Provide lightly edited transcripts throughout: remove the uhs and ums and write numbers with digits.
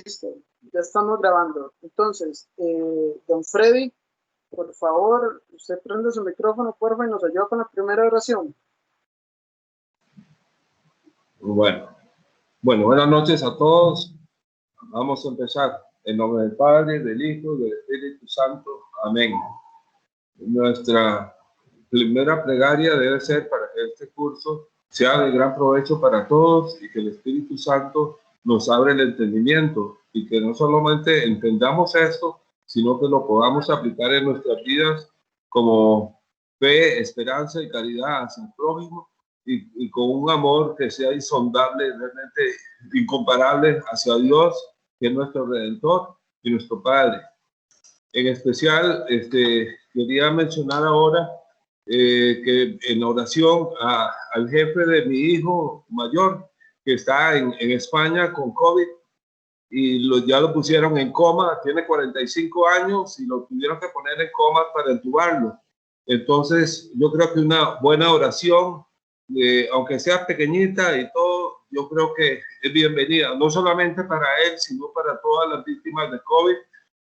Listo, ya estamos grabando. Entonces, don Freddy, por favor, usted prende su micrófono, porfa, y nos ayuda con la primera oración. Bueno, buenas noches a todos. Vamos a empezar. En nombre del Padre, del Hijo y del Espíritu Santo. Amén. Nuestra primera plegaria debe ser para que este curso sea de gran provecho para todos y que el Espíritu Santo nos abra el entendimiento y que no solamente entendamos esto, sino que lo podamos aplicar en nuestras vidas como fe, esperanza y caridad hacia el prójimo y con un amor que sea insondable, realmente incomparable hacia Dios, que es nuestro Redentor y nuestro Padre. En especial, quería mencionar ahora que en oración al jefe de mi hijo mayor, que está en España con COVID, y ya lo pusieron en coma, tiene 45 años y lo tuvieron que poner en coma para entubarlo. Entonces, yo creo que una buena oración, aunque sea pequeñita y todo, yo creo que es bienvenida, no solamente para él, sino para todas las víctimas de COVID,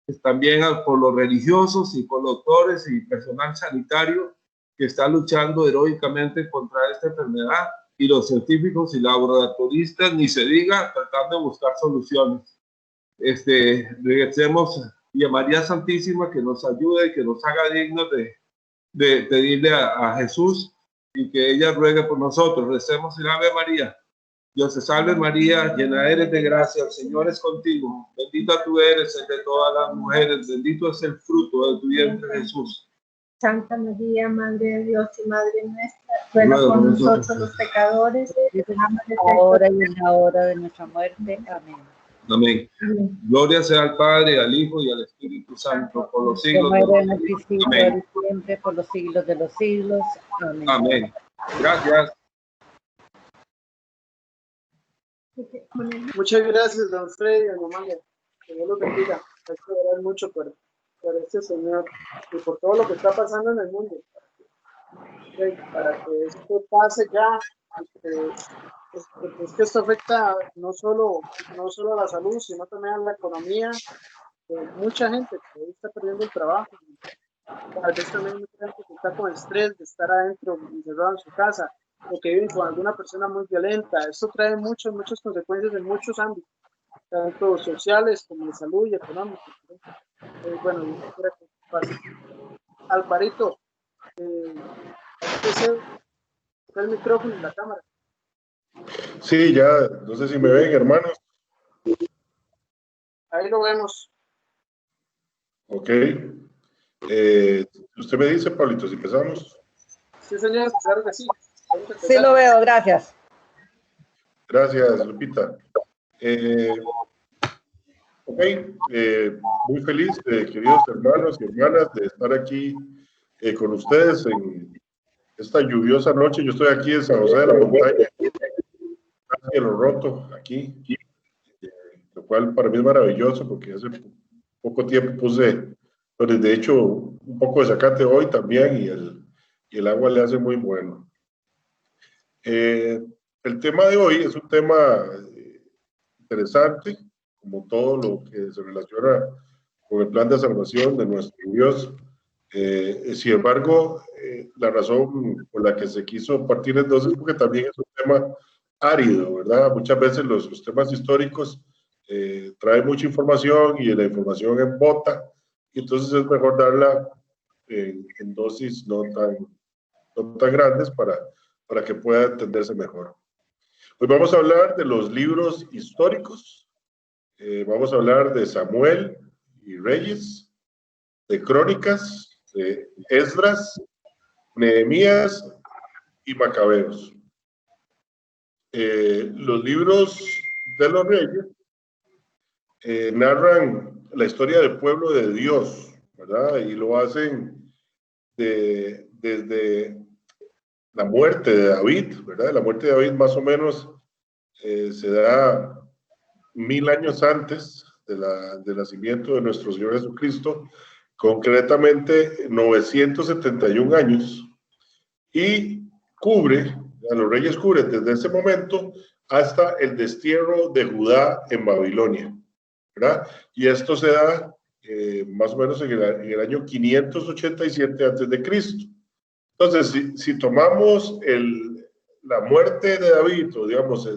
pues también por los religiosos y por los doctores y personal sanitario que está luchando heroicamente contra esta enfermedad, y los científicos y laboratoristas, ni se diga, tratando de buscar soluciones. Regresemos y a María Santísima que nos ayude y que nos haga dignos de pedirle a Jesús y que ella ruegue por nosotros. Recemos el Ave María. Dios te salve María, llena eres de gracia, el Señor es contigo. Bendita tú eres entre todas las mujeres, bendito es el fruto de tu vientre Jesús. Santa María, Madre de Dios y Madre nuestra, ruega por nosotros los pecadores, ahora y en la hora de nuestra muerte. Amén. Amén. Gloria sea al Padre, al Hijo y al Espíritu Santo, por los siglos de los siglos. Amén. Siempre, por los siglos de los siglos. Amén. Amén. Gracias. Muchas gracias, don Freddy, don Amalia. Que Dios los bendiga. Hay que orar mucho por este Señor y por todo lo que está pasando en el mundo. Para que esto pase ya, es que esto afecta no solo a la salud, sino también a la economía de mucha gente que hoy está perdiendo el trabajo. Tal vez también mucha gente que está con estrés de estar adentro, encerrado en su casa, o que viven con alguna persona muy violenta. Esto trae muchas consecuencias en muchos ámbitos, tanto sociales como de salud y económicos. Bueno, yo quisiera que pase. Alvarito, el micrófono y la cámara. Sí, ya, no sé si me ven, hermanos. Ahí lo vemos. Ok. Usted me dice, Pablito, si empezamos. Sí, señor, claro que sí. Sí lo veo, gracias. Gracias, Lupita. Ok, muy feliz, queridos hermanos y hermanas, de estar aquí con ustedes en esta lluviosa noche. Yo estoy aquí en San José de la Montaña, casi en lo roto, aquí, lo cual para mí es maravilloso porque hace poco tiempo puse, pues de hecho, un poco de zacate hoy también y el agua le hace muy bueno. El tema de hoy es un tema interesante, como todo lo que se relaciona con el plan de salvación de nuestro Dios. Sin embargo, la razón por la que se quiso partir entonces es porque también es un tema árido, ¿verdad? Muchas veces los temas históricos traen mucha información y la información embota, y entonces es mejor darla en dosis no tan grandes para que pueda entenderse mejor. Hoy vamos a hablar de los libros históricos, vamos a hablar de Samuel y Reyes, de Crónicas, de Esdras, Nehemías y Macabeos. Los libros de los Reyes narran la historia del pueblo de Dios, ¿verdad? Y lo hacen desde la muerte de David, ¿verdad? La muerte de David más o menos se da 1000 años antes del nacimiento de nuestro Señor Jesucristo, concretamente 971 años, y a los reyes cubren desde ese momento hasta el destierro de Judá en Babilonia, ¿verdad? Y esto se da más o menos en el año 587 antes de Cristo. Entonces, si tomamos la muerte de David, o digamos,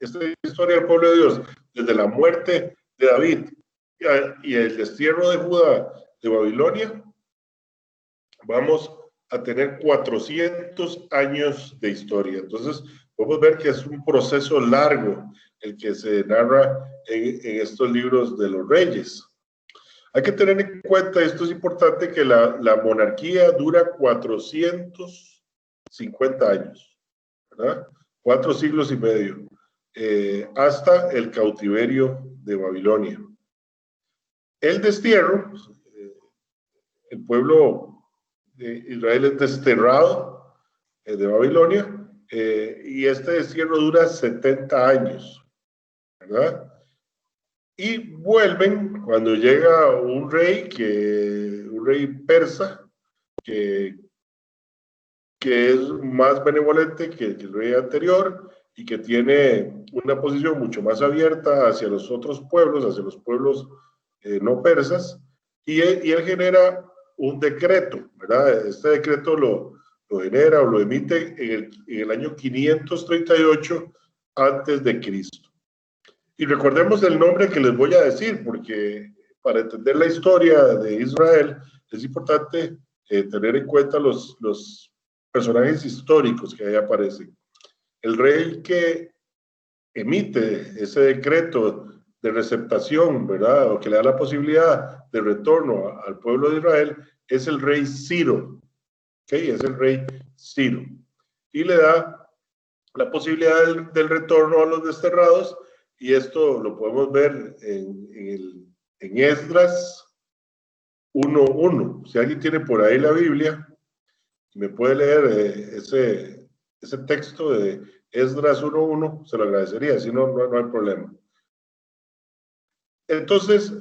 esta historia del pueblo de Dios, desde la muerte de David y el destierro de Judá de Babilonia, vamos a tener 400 años de historia. Entonces, podemos ver que es un proceso largo el que se narra en estos libros de los reyes. Hay que tener en cuenta, esto es importante, que la monarquía dura 450 años, ¿verdad? 4 siglos y medio, hasta el cautiverio de Babilonia. El destierro, el pueblo de Israel es desterrado de Babilonia, y este destierro dura 70 años, ¿verdad? Y vuelven cuando llega un rey persa, que es más benevolente que el rey anterior y que tiene una posición mucho más abierta hacia los otros pueblos, hacia los pueblos no persas, y él genera un decreto, ¿verdad? Este decreto lo genera o lo emite en el año 538 antes de Cristo. Y recordemos el nombre que les voy a decir, porque para entender la historia de Israel es importante tener en cuenta los personajes históricos que ahí aparecen. El rey que emite ese decreto de receptación, ¿verdad? O que le da la posibilidad de retorno al pueblo de Israel, es el rey Ciro. ¿Ok? Es el rey Ciro. Y le da la posibilidad del retorno a los desterrados. Y esto lo podemos ver en Esdras 1:1. Si alguien tiene por ahí la Biblia, me puede leer ese texto de Esdras 1:1, se lo agradecería, si no, no hay problema. Entonces,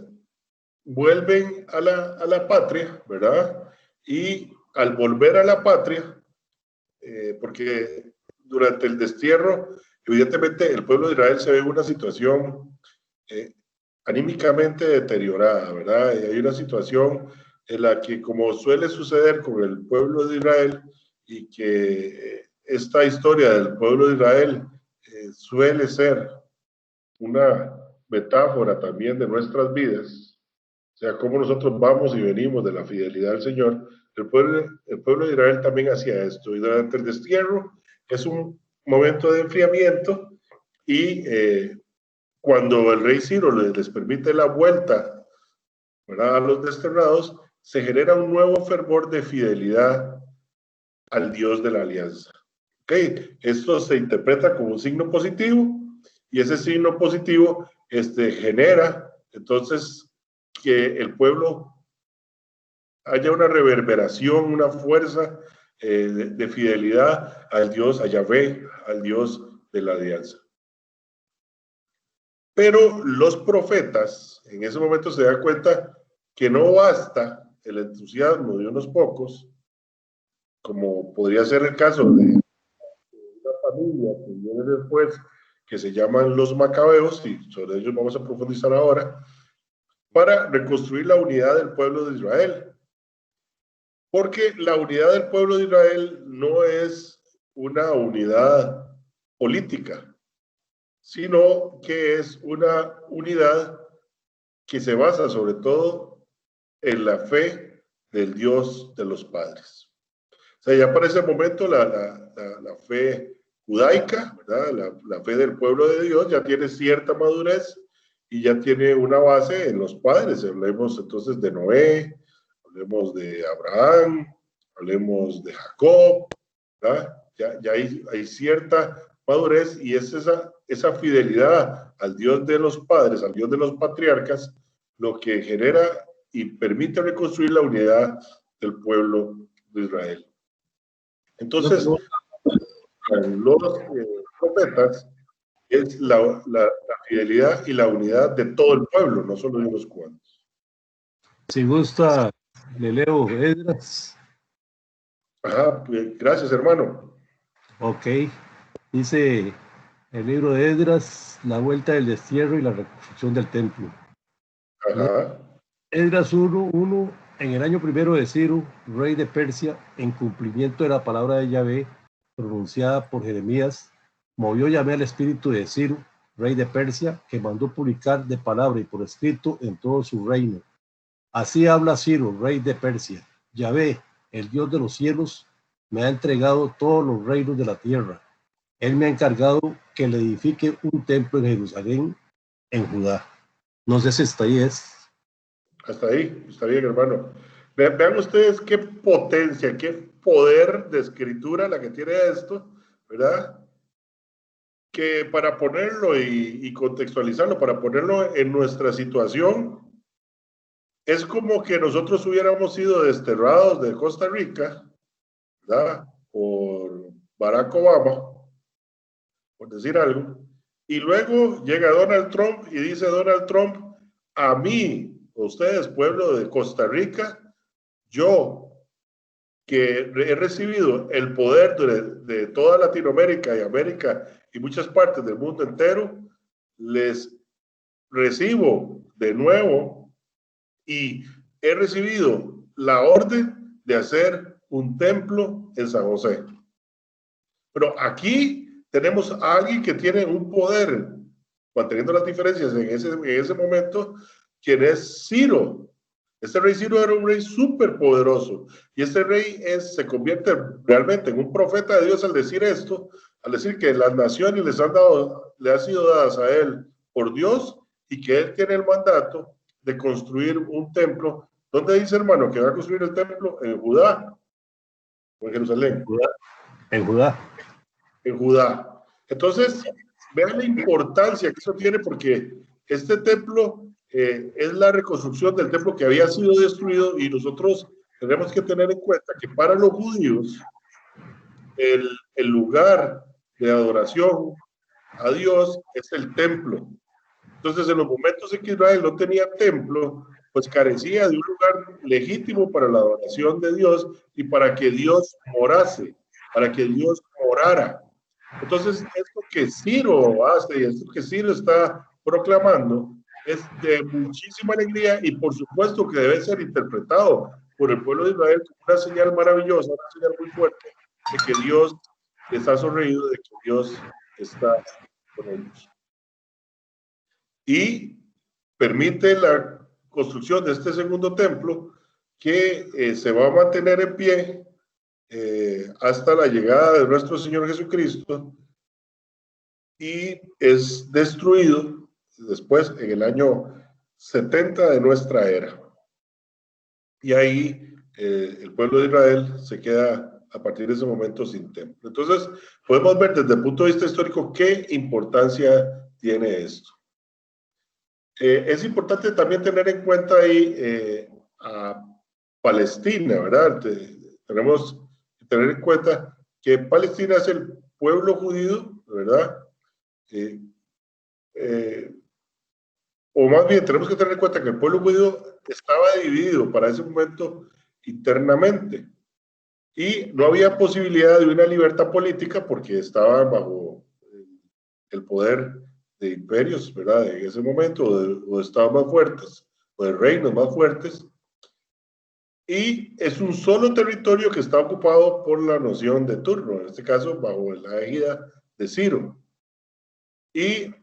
vuelven a la patria, ¿verdad? Y al volver a la patria, porque durante el destierro, evidentemente el pueblo de Israel se ve en una situación anímicamente deteriorada, ¿verdad? Y hay una situación en la que, como suele suceder con el pueblo de Israel, y que esta historia del pueblo de Israel suele ser una metáfora también de nuestras vidas, o sea, cómo nosotros vamos y venimos de la fidelidad al Señor. El pueblo de Israel también hacía esto, y durante el destierro es un momento de enfriamiento, y cuando el rey Ciro les permite la vuelta, ¿verdad?, a los desterrados, se genera un nuevo fervor de fidelidad al Dios de la alianza. ¿Okay? Esto se interpreta como un signo positivo, y ese signo positivo genera entonces que el pueblo haya una reverberación, una fuerza de fidelidad al Dios, a Yahvé, al Dios de la alianza. Pero los profetas en ese momento se dan cuenta que no basta el entusiasmo de unos pocos, como podría ser el caso de una familia que viene después, que se llaman los macabeos, y sobre ellos vamos a profundizar ahora, para reconstruir la unidad del pueblo de Israel. Porque la unidad del pueblo de Israel no es una unidad política, sino que es una unidad que se basa sobre todo en la fe del Dios de los padres. O sea, ya para ese momento la fe judaica, ¿verdad? La fe del pueblo de Dios ya tiene cierta madurez y ya tiene una base en los padres. Hablemos entonces de Noé, hablemos de Abraham, hablemos de Jacob, ¿verdad? Ya hay cierta madurez, y es esa fidelidad al Dios de los padres, al Dios de los patriarcas, lo que genera y permite reconstruir la unidad del pueblo de Israel. Entonces, los profetas es la fidelidad y la unidad de todo el pueblo, no solo de unos cuantos. Si gusta, le leo Esdras. Ajá, gracias, hermano. Ok, dice el libro de Esdras, la vuelta del destierro y la reconstrucción del templo. Ajá. Esdras 1:1, en el año primero de Ciro, rey de Persia, en cumplimiento de la palabra de Yahvé, pronunciada por Jeremías, movió Yahvé al espíritu de Ciro, rey de Persia, que mandó publicar de palabra y por escrito en todo su reino. Así habla Ciro, rey de Persia. Yahvé, el Dios de los cielos, me ha entregado todos los reinos de la tierra. Él me ha encargado que le edifique un templo en Jerusalén, en Judá. No sé si hasta ahí es. Hasta ahí, está bien, hermano. Vean ustedes qué potencia, qué poder de escritura la que tiene esto, ¿verdad? Que para ponerlo y contextualizarlo, para ponerlo en nuestra situación, es como que nosotros hubiéramos sido desterrados de Costa Rica, ¿verdad? Por Barack Obama, por decir algo, y luego llega Donald Trump y dice Donald Trump, a mí, ustedes, pueblo de Costa Rica, yo que he recibido el poder de toda Latinoamérica y América y muchas partes del mundo entero, les recibo de nuevo y he recibido la orden de hacer un templo en San José. Pero aquí tenemos a alguien que tiene un poder, manteniendo las diferencias en ese momento, quien es Ciro. Este rey Ciro era un rey súper poderoso y este rey se convierte realmente en un profeta de Dios al decir esto, al decir que las naciones le han sido dadas a él por Dios y que él tiene el mandato de construir un templo. ¿Dónde dice, hermano, que va a construir el templo? ¿En Judá o en Jerusalén? En Judá. En Judá. Entonces, vean la importancia que eso tiene, porque este templo es la reconstrucción del templo que había sido destruido, y nosotros tenemos que tener en cuenta que para los judíos el lugar de adoración a Dios es el templo. Entonces, en los momentos en que Israel no tenía templo, pues carecía de un lugar legítimo para la adoración de Dios y para que Dios morase, para que Dios morara. Entonces, esto que Ciro hace y esto que Ciro está proclamando es de muchísima alegría, y por supuesto que debe ser interpretado por el pueblo de Israel como una señal maravillosa, una señal muy fuerte de que Dios está sonreído, de que Dios está con ellos. Y permite la construcción de este segundo templo que se va a mantener en pie hasta la llegada de nuestro Señor Jesucristo, y es destruido después en el año 70 de nuestra era. Y ahí el pueblo de Israel se queda a partir de ese momento sin templo. Entonces podemos ver desde el punto de vista histórico qué importancia tiene esto. Es importante también tener en cuenta ahí a Palestina, ¿verdad? Tenemos que tener en cuenta que Palestina es el pueblo judío, ¿verdad? O más bien tenemos que tener en cuenta que el pueblo judío estaba dividido para ese momento internamente y no había posibilidad de una libertad política porque estaban bajo el poder de imperios, ¿verdad? En ese momento, o de estados más fuertes, o de reinos más fuertes, y es un solo territorio que está ocupado por la nación de turno, en este caso bajo la égida de Ciro. Y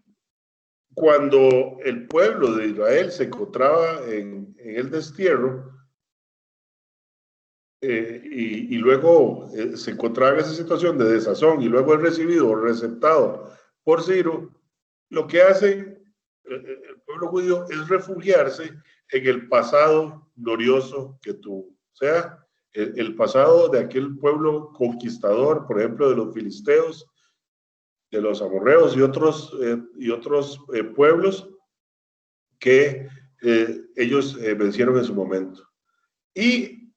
cuando el pueblo de Israel se encontraba en el destierro, y luego se encontraba en esa situación de desazón, y luego es recibido o receptado por Ciro, lo que hace el pueblo judío es refugiarse en el pasado glorioso que tuvo. O sea, el pasado de aquel pueblo conquistador, por ejemplo, de los filisteos, de los amorreos y otros pueblos que ellos vencieron en su momento. Y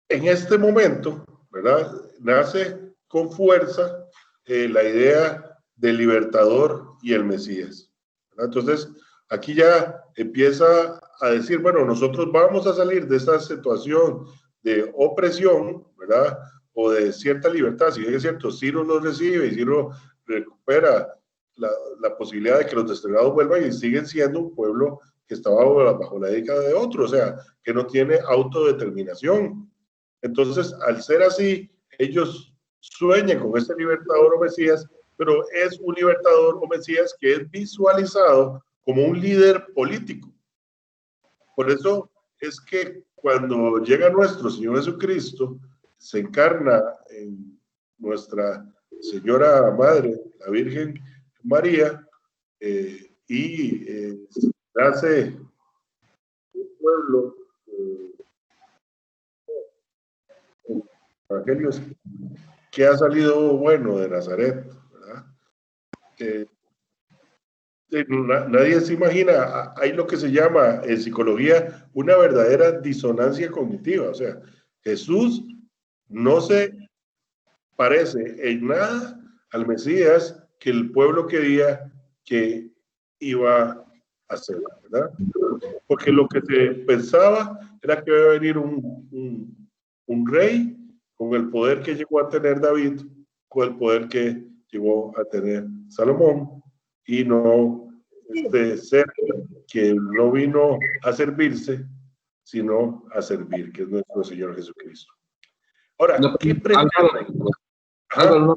en este momento, ¿verdad?, nace con fuerza la idea del libertador y el Mesías, ¿verdad? Entonces, aquí ya empieza a decir, bueno, nosotros vamos a salir de esta situación de opresión, ¿verdad?, o de cierta libertad. Si bien es cierto, Ciro los recibe y Ciro recupera la posibilidad de que los desterrados vuelvan y siguen siendo un pueblo que está bajo la década de otro, o sea, que no tiene autodeterminación. Entonces, al ser así, ellos sueñan con este libertador o Mesías, pero es un libertador o Mesías que es visualizado como un líder político. Por eso es que cuando llega nuestro Señor Jesucristo, se encarna en nuestra Señora Madre, la Virgen María, y hace un pueblo, evangelios, que ha salido bueno de Nazaret, ¿verdad? Nadie se imagina, hay lo que se llama en psicología una verdadera disonancia cognitiva, o sea, Jesús no se parece en nada al Mesías que el pueblo quería que iba a hacer, ¿verdad? Porque lo que se pensaba era que iba a venir un rey con el poder que llegó a tener David, con el poder que llegó a tener Salomón, y no este ser que no vino a servirse, sino a servir, que es nuestro Señor Jesucristo. Ahora, ¿qué pretenden? Álvaro,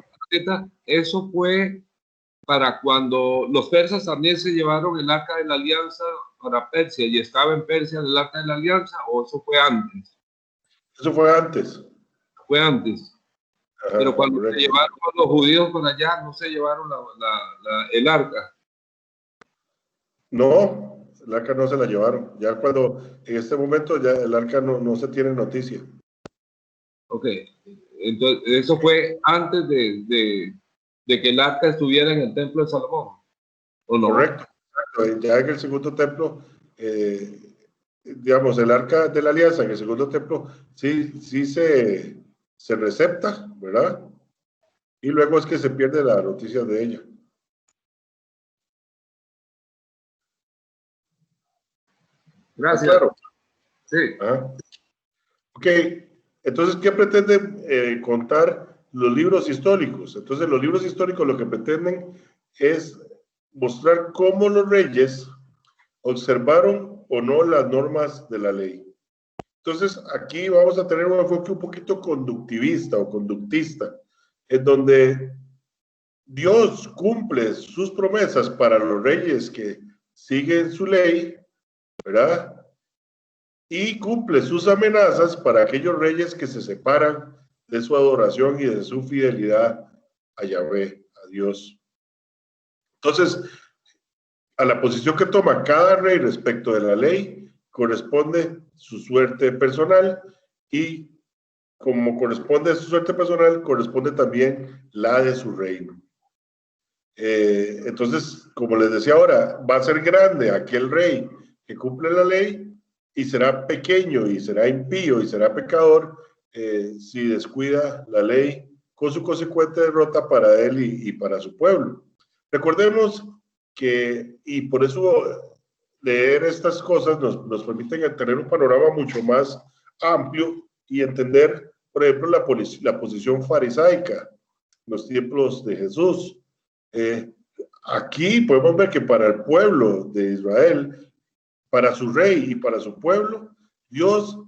eso fue para cuando los persas también se llevaron el Arca de la Alianza para Persia y estaba en Persia el Arca de la Alianza, ¿o eso fue antes? Eso fue antes. Fue antes. Ajá, pero cuando correcto. se llevaron a los judíos para allá, no se llevaron el arca. No, el arca no se la llevaron. Ya cuando, en este momento, ya el arca no se tiene noticia. Ok, entonces eso fue antes de que el arca estuviera en el templo de Salomón, ¿o no? Correcto, exacto. Ya en el segundo templo, digamos, el arca de la alianza en el segundo templo, sí se recepta, ¿verdad? Y luego es que se pierde la noticia de ella. Gracias. Claro. Sí. ¿Ah? Ok, entonces, ¿qué pretenden contar los libros históricos? Entonces, los libros históricos lo que pretenden es mostrar cómo los reyes observaron o no las normas de la ley. Entonces, aquí vamos a tener un enfoque un poquito conductivista o conductista, en donde Dios cumple sus promesas para los reyes que siguen su ley, ¿verdad? Y cumple sus amenazas para aquellos reyes que se separan de su adoración y de su fidelidad a Yahvé, a Dios. Entonces, a la posición que toma cada rey respecto de la ley, corresponde su suerte personal, y como corresponde a su suerte personal, corresponde también la de su reino. Entonces, como les decía ahora, va a ser grande aquel rey que cumple la ley y será pequeño y será impío y será pecador si descuida la ley, con su consecuente derrota para él y para su pueblo. Recordemos que, y por eso leer estas cosas nos permiten tener un panorama mucho más amplio y entender, por ejemplo, la posición farisaica, los tiempos de Jesús. Aquí podemos ver que para el pueblo de Israel, para su rey y para su pueblo, Dios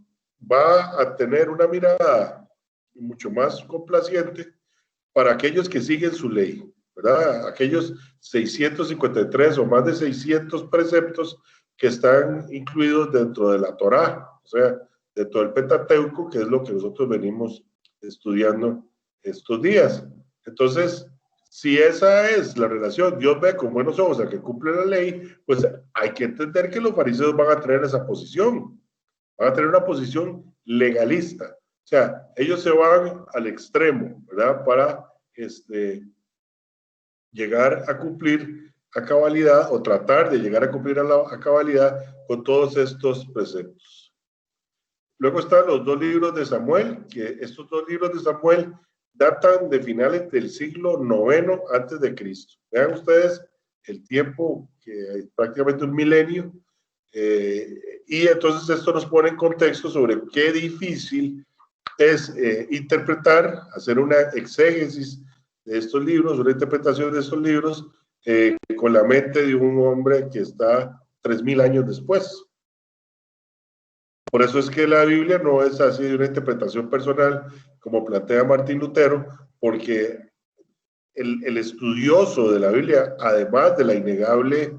va a tener una mirada mucho más complaciente para aquellos que siguen su ley, ¿verdad? Aquellos 653 o más de 600 preceptos que están incluidos dentro de la Torá, o sea, dentro del Pentateuco, que es lo que nosotros venimos estudiando estos días. Entonces, si esa es la relación, Dios ve con buenos ojos al que cumple la ley, pues hay que entender que los fariseos van a tener esa posición, van a tener una posición legalista. O sea, ellos se van al extremo, ¿verdad? Para llegar a cumplir a cabalidad o tratar de llegar a cumplir a cabalidad con todos estos preceptos. Luego están los dos libros de Samuel, que estos dos libros de Samuel datan de finales del siglo IX antes de Cristo. Vean ustedes el tiempo, que es prácticamente un milenio, y entonces esto nos pone en contexto sobre qué difícil es interpretar, hacer una exégesis de estos libros, una interpretación de estos libros con la mente de un hombre que está 3000 años después. Por eso es que la Biblia no es así de una interpretación personal, como plantea Martín Lutero, porque el estudioso de la Biblia, además de la innegable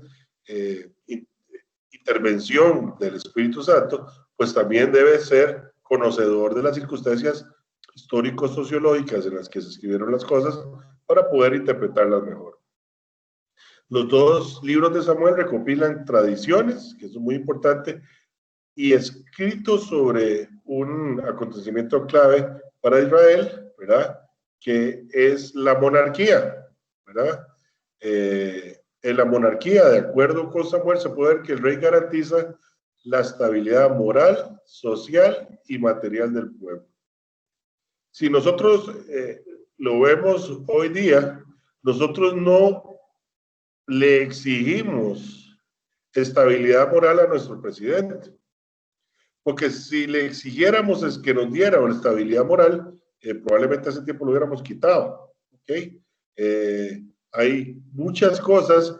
intervención del Espíritu Santo, pues también debe ser conocedor de las circunstancias histórico-sociológicas en las que se escribieron las cosas para poder interpretarlas mejor. Los dos libros de Samuel recopilan tradiciones, que es muy importante, y escritos sobre un acontecimiento clave para Israel, ¿verdad? Que es la monarquía, ¿verdad? En la monarquía, de acuerdo con Samuel, se puede ver que el rey garantiza la estabilidad moral, social y material del pueblo. Si nosotros lo vemos hoy día, nosotros no le exigimos estabilidad moral a nuestro presidente, porque si le exigiéramos es que nos diera una estabilidad moral, probablemente hace tiempo lo hubiéramos quitado, ¿ok? Hay muchas cosas,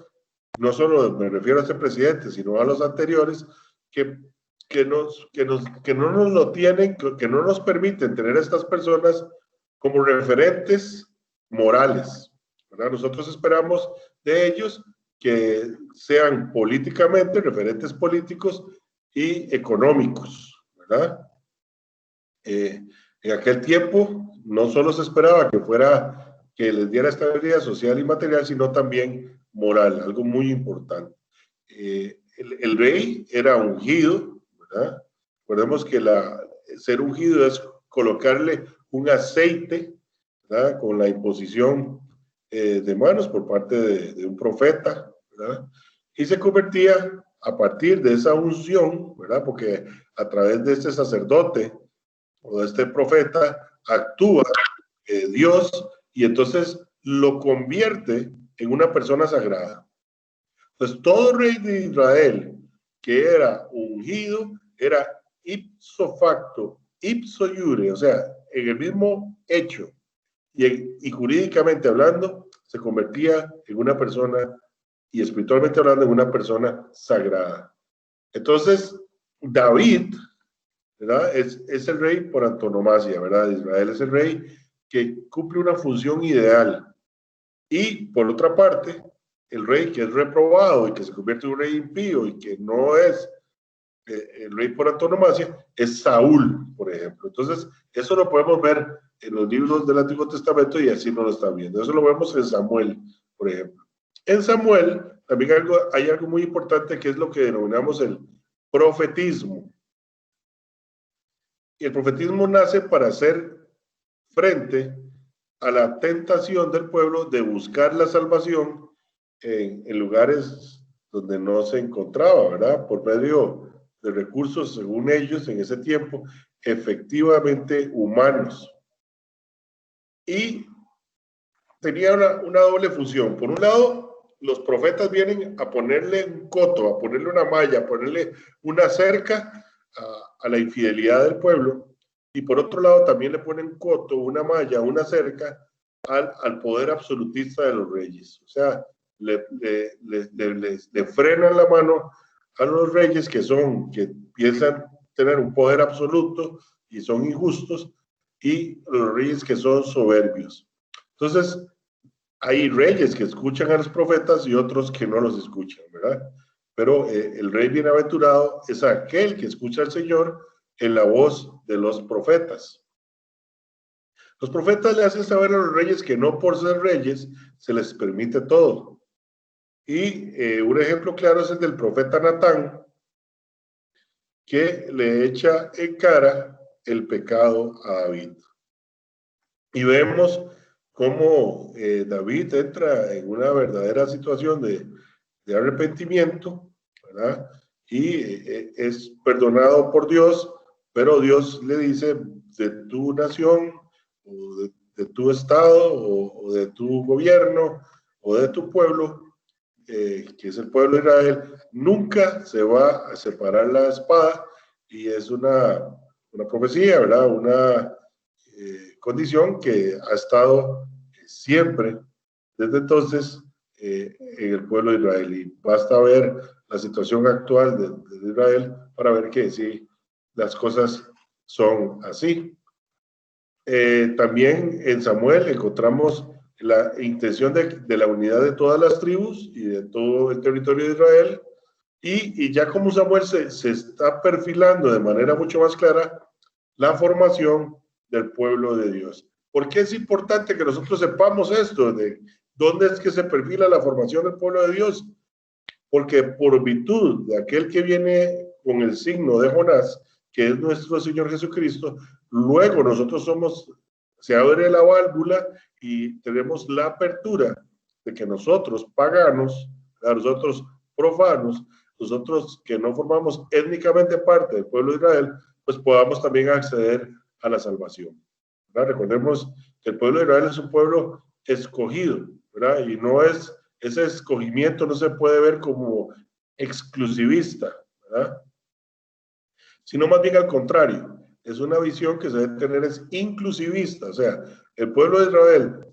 no solo me refiero a este presidente, sino a los anteriores, que no nos lo tienen, que no nos permiten tener a estas personas como referentes morales, ¿verdad? Nosotros esperamos de ellos que sean políticamente referentes políticos y económicos, ¿verdad? En aquel tiempo no solo se esperaba que les diera estabilidad social y material, sino también moral, algo muy importante. El rey era ungido, ¿verdad? Recordemos que ser ungido es colocarle un aceite, ¿verdad? Con la imposición de manos por parte de un profeta, ¿verdad? Y se convertía a partir de esa unción, ¿verdad? Porque a través de este sacerdote o de este profeta actúa Dios y entonces lo convierte en una persona sagrada. Entonces todo rey de Israel que era ungido era ipso facto, ipso iure, o sea, en el mismo hecho y jurídicamente hablando se convertía en una persona y espiritualmente hablando en una persona sagrada. Entonces David, ¿verdad? Es el rey por antonomasia, ¿verdad? Israel es el rey que cumple una función ideal. Y por otra parte, el rey que es reprobado y que se convierte en un rey impío y que no es el rey por antonomasia, es Saúl, por ejemplo. Entonces, eso lo podemos ver en los libros del Antiguo Testamento y así no lo están viendo. Eso lo vemos en Samuel, por ejemplo. En Samuel también hay algo muy importante que es lo que denominamos el profetismo. Y el profetismo nace para hacer frente a la tentación del pueblo de buscar la salvación en lugares donde no se encontraba, ¿verdad? Por medio de recursos, según ellos, en ese tiempo, efectivamente humanos. Y tenía una doble función. Por un lado, los profetas vienen a ponerle un coto, a ponerle una malla, a ponerle una cerca a la infidelidad del pueblo. Y por otro lado también le ponen coto, una malla, una cerca al poder absolutista de los reyes. O sea, le frenan la mano a los reyes que piensan tener un poder absoluto y son injustos, y los reyes que son soberbios. Entonces, hay reyes que escuchan a los profetas y otros que no los escuchan, ¿verdad? Pero el rey bienaventurado es aquel que escucha al Señor en la voz de los profetas. Los profetas le hacen saber a los reyes que no por ser reyes se les permite todo. Y un ejemplo claro es el del profeta Natán, que le echa en cara el pecado a David. Y vemos cómo David entra en una verdadera situación de arrepentimiento, ¿verdad? Y es perdonado por Dios, pero Dios le dice, de tu nación, o de tu estado, o de tu gobierno, o de tu pueblo, que es el pueblo de Israel, nunca se va a separar la espada, y es una profecía, ¿verdad? Una condición que ha estado siempre, desde entonces, en el pueblo de Israel. Y basta ver la situación actual de Israel para ver que sí, las cosas son así. También en Samuel encontramos la intención de la unidad de todas las tribus y de todo el territorio de Israel, y ya como Samuel se está perfilando de manera mucho más clara la formación del pueblo de Dios. ¿Por qué es importante que nosotros sepamos esto? De dónde es que se perfila la formación del pueblo de Dios. Porque por virtud de aquel que viene con el signo de Jonás, que es nuestro Señor Jesucristo, luego nosotros se abre la válvula y tenemos la apertura de que nosotros paganos, nosotros profanos, nosotros que no formamos étnicamente parte del pueblo de Israel, pues podamos también acceder a la salvación, ¿verdad? Recordemos que el pueblo de Israel es un pueblo escogido, ¿verdad? Y no es, ese escogimiento no se puede ver como exclusivista, ¿verdad? Sino más bien al contrario, es una visión que se debe tener, es inclusivista, o sea, el pueblo de Israel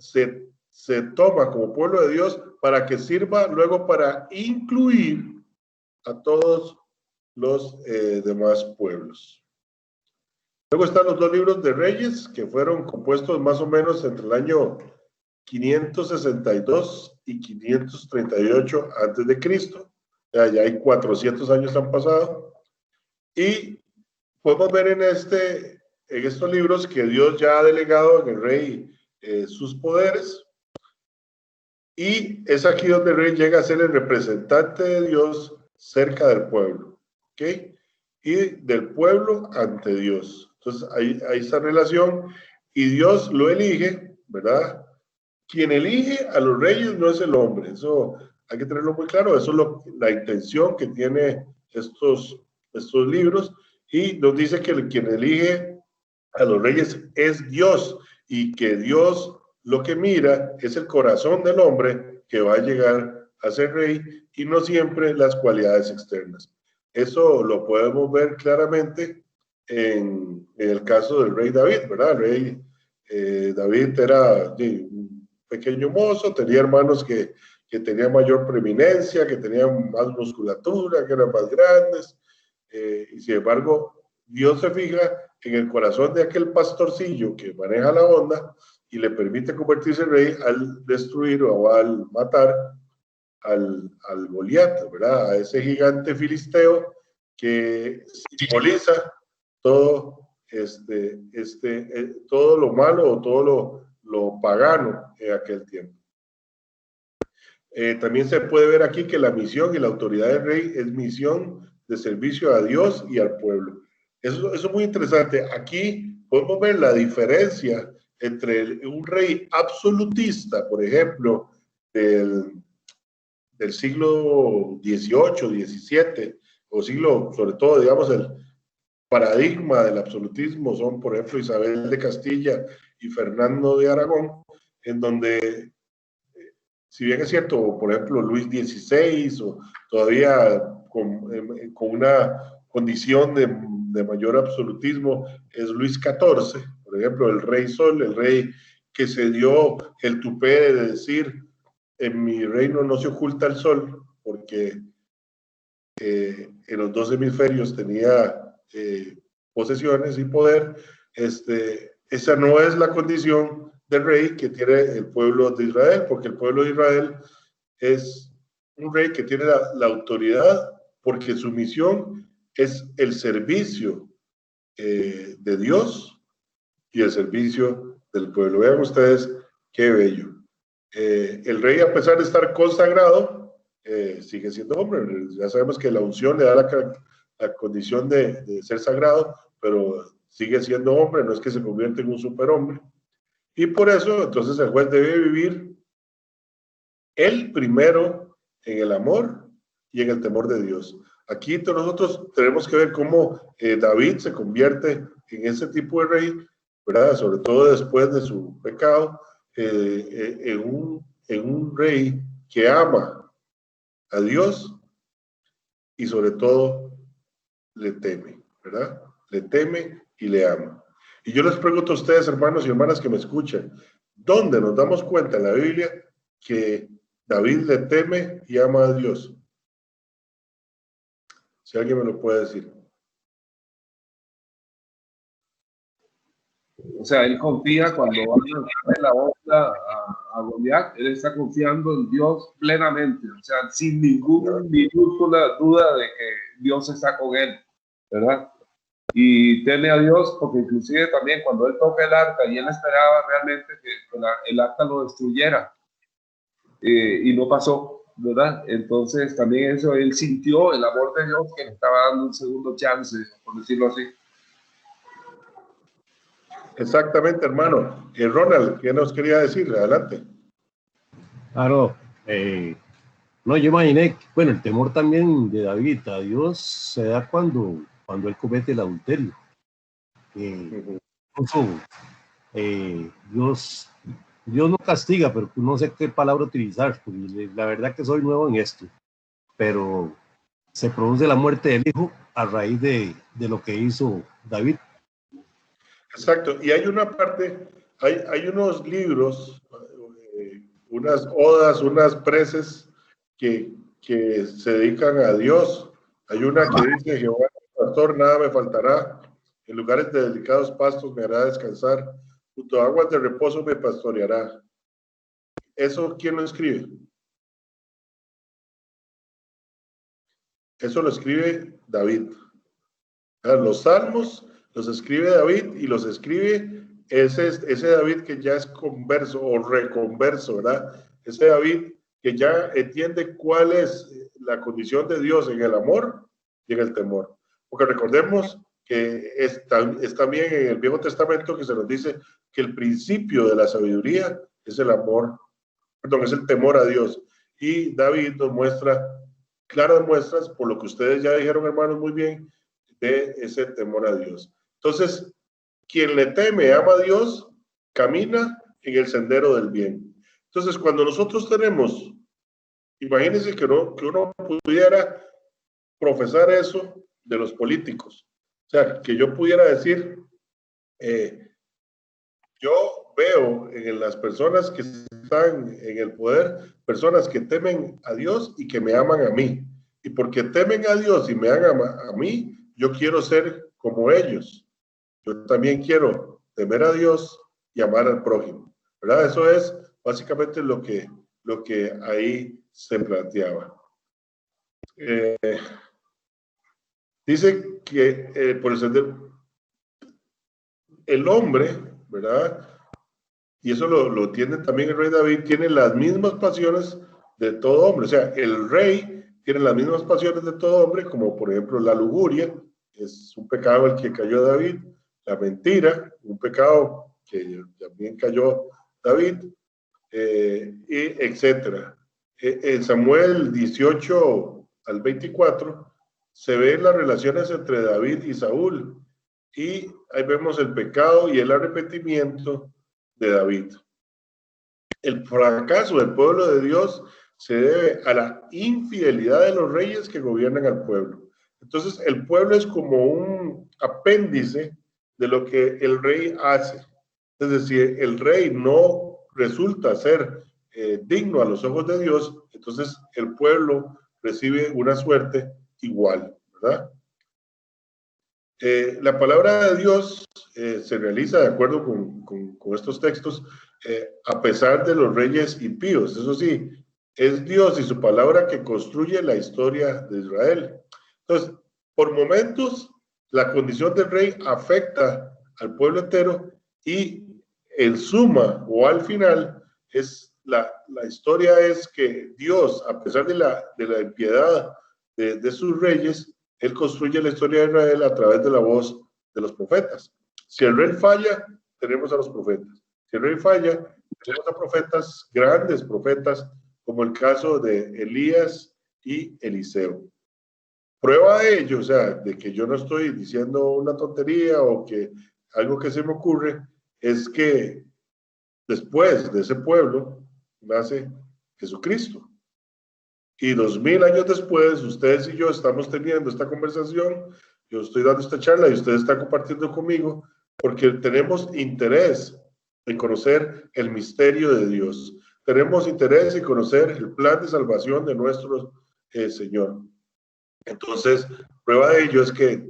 se toma como pueblo de Dios para que sirva luego para incluir a todos los demás pueblos. Luego están los dos libros de Reyes, que fueron compuestos más o menos entre el año 562 y 538 antes de Cristo. Ya hay 400 años han pasado. Y podemos ver en estos libros que Dios ya ha delegado en el rey sus poderes. Y es aquí donde el rey llega a ser el representante de Dios cerca del pueblo, ¿ok? Y del pueblo ante Dios. Entonces, hay esta relación y Dios lo elige, ¿verdad? Quien elige a los reyes no es el hombre, eso hay que tenerlo muy claro, eso es la intención que tiene estos libros, y nos dice que quien elige a los reyes es Dios, y que Dios lo que mira es el corazón del hombre que va a llegar a ser rey y no siempre las cualidades externas. Eso lo podemos ver claramente en el caso del rey David, ¿verdad? El rey David era un pequeño mozo, tenía hermanos que tenían mayor preeminencia, que tenían más musculatura, que eran más grandes, y sin embargo Dios se fija en el corazón de aquel pastorcillo que maneja la onda y le permite convertirse en rey al destruir o al matar al Goliat, ¿verdad? A ese gigante filisteo que simboliza todo todo lo malo o todo lo pagano en aquel tiempo. También se puede ver aquí que la misión y la autoridad del rey es misión de servicio a Dios y al pueblo. Eso es muy interesante. Aquí podemos ver la diferencia entre un rey absolutista, por ejemplo, del siglo XVIII, XVII, o siglo, sobre todo, digamos, el paradigma del absolutismo son, por ejemplo, Isabel de Castilla y Fernando de Aragón, en donde, si bien es cierto, por ejemplo, Luis XVI, o todavía con una condición de mayor absolutismo, es Luis XIV, por ejemplo, el rey Sol, el rey que se dio el tupé de decir: en mi reino no se oculta el sol, porque en los dos hemisferios tenía posesiones y poder. Esa no es la condición del rey que tiene el pueblo de Israel, porque el pueblo de Israel es un rey que tiene la autoridad, porque su misión es el servicio de Dios y el servicio del pueblo. Vean ustedes qué bello. El rey, a pesar de estar consagrado, sigue siendo hombre. Ya sabemos que la unción le da la condición de ser sagrado, pero sigue siendo hombre, no es que se convierte en un superhombre. Y por eso, entonces, el juez debe vivir él primero en el amor y en el temor de Dios. Aquí nosotros tenemos que ver cómo David se convierte en ese tipo de rey, ¿verdad? Sobre todo después de su pecado, en un rey que ama a Dios y sobre todo le teme, ¿verdad? Le teme y le ama. Y yo les pregunto a ustedes, hermanos y hermanas que me escuchan, ¿dónde nos damos cuenta en la Biblia que David le teme y ama a Dios? Si alguien me lo puede decir. O sea, él confía cuando van a darle la onda a Goliat, él está confiando en Dios plenamente, o sea, sin ninguna minúscula duda de que Dios está con él, ¿verdad? Y teme a Dios porque inclusive también cuando él toca el arca y él esperaba realmente que el arca lo destruyera y no pasó, ¿verdad? Entonces también eso, él sintió el amor de Dios que le estaba dando un segundo chance, por decirlo así. Exactamente, hermano. Ronald, ¿qué nos quería decir? Adelante. Claro, no, yo imaginé, bueno, el temor también de David a Dios se da cuando él comete el adulterio. Incluso Dios no castiga, pero no sé qué palabra utilizar, porque la verdad que soy nuevo en esto, pero se produce la muerte del hijo a raíz de lo que hizo David. Exacto, y hay una parte, hay unos libros, unas odas, unas preces que se dedican a Dios. Hay una que dice: Jehová es mi pastor, nada me faltará, en lugares de delicados pastos me hará descansar, junto a aguas de reposo me pastoreará. ¿Eso quién lo escribe? Eso lo escribe David. Los salmos los escribe David y los escribe ese David que ya es converso o reconverso, ¿verdad? Ese David que ya entiende cuál es la condición de Dios en el amor y en el temor. Porque recordemos que es también en el Viejo Testamento que se nos dice que el principio de la sabiduría es el amor, perdón, es el temor a Dios. Y David nos muestra claras muestras, por lo que ustedes ya dijeron, hermanos, muy bien, de ese temor a Dios. Entonces, quien le teme, ama a Dios, camina en el sendero del bien. Entonces, cuando nosotros tenemos, imagínense que uno pudiera profesar eso de los políticos. O sea, que yo pudiera decir, yo veo en las personas que están en el poder, personas que temen a Dios y que me aman a mí. Y porque temen a Dios y me aman a mí, yo quiero ser como ellos. Yo también quiero temer a Dios y amar al prójimo, ¿verdad? Eso es básicamente lo que ahí se planteaba. Dice que por el sendero, el hombre, ¿verdad? Y eso lo tiene también el rey David, tiene las mismas pasiones de todo hombre. O sea, el rey tiene las mismas pasiones de todo hombre, como por ejemplo la lujuria, es un pecado el que cayó David, la mentira, un pecado que también cayó David, y etcétera. En Samuel 18 al 24 se ven las relaciones entre David y Saúl, y ahí vemos el pecado y el arrepentimiento de David. El fracaso del pueblo de Dios se debe a la infidelidad de los reyes que gobiernan al pueblo. Entonces, el pueblo es como un apéndice de lo que el rey hace. Es decir, el rey no resulta ser digno a los ojos de Dios, entonces el pueblo recibe una suerte igual, ¿verdad? La palabra de Dios se realiza de acuerdo con estos textos, a pesar de los reyes impíos. Eso sí, es Dios y su palabra que construye la historia de Israel. Entonces, por momentos, la condición del rey afecta al pueblo entero, y en suma o al final, la historia es que Dios, a pesar de la impiedad de sus reyes, él construye la historia de Israel a través de la voz de los profetas. Si el rey falla, tenemos a los profetas. Si el rey falla, tenemos a profetas, grandes profetas, como el caso de Elías y Eliseo. Prueba de ello, o sea, de que yo no estoy diciendo una tontería o que algo que se me ocurre, es que después de ese pueblo nace Jesucristo. Y 2000 años después, ustedes y yo estamos teniendo esta conversación, yo estoy dando esta charla y ustedes están compartiendo conmigo, porque tenemos interés en conocer el misterio de Dios. Tenemos interés en conocer el plan de salvación de nuestro Señor. Entonces, prueba de ello es que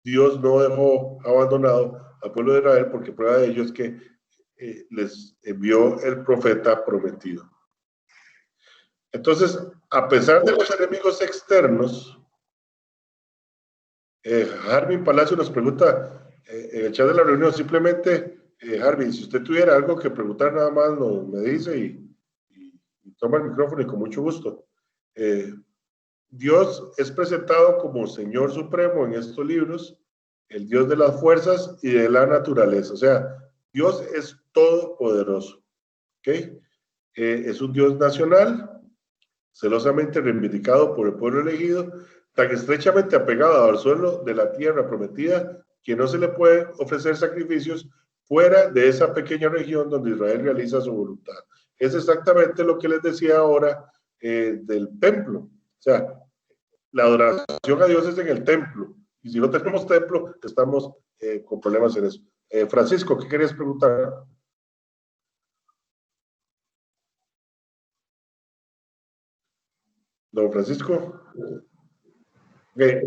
Dios no dejó abandonado al pueblo de Israel, porque prueba de ello es que les envió el profeta prometido. Entonces, a pesar de los enemigos externos, Harvin Palacio nos pregunta en el chat de la reunión, simplemente, Harvin, si usted tuviera algo que preguntar, nada más me dice y toma el micrófono y con mucho gusto. Dios es presentado como Señor Supremo en estos libros, el Dios de las fuerzas y de la naturaleza. O sea, Dios es todopoderoso. ¿Okay? Es un Dios nacional, celosamente reivindicado por el pueblo elegido, tan estrechamente apegado al suelo de la tierra prometida que no se le pueden ofrecer sacrificios fuera de esa pequeña región donde Israel realiza su voluntad. Es exactamente lo que les decía ahora del templo. O sea, la adoración a Dios es en el templo. Y si no tenemos templo, estamos con problemas en eso. Francisco, ¿qué querías preguntar? Don Francisco. Okay.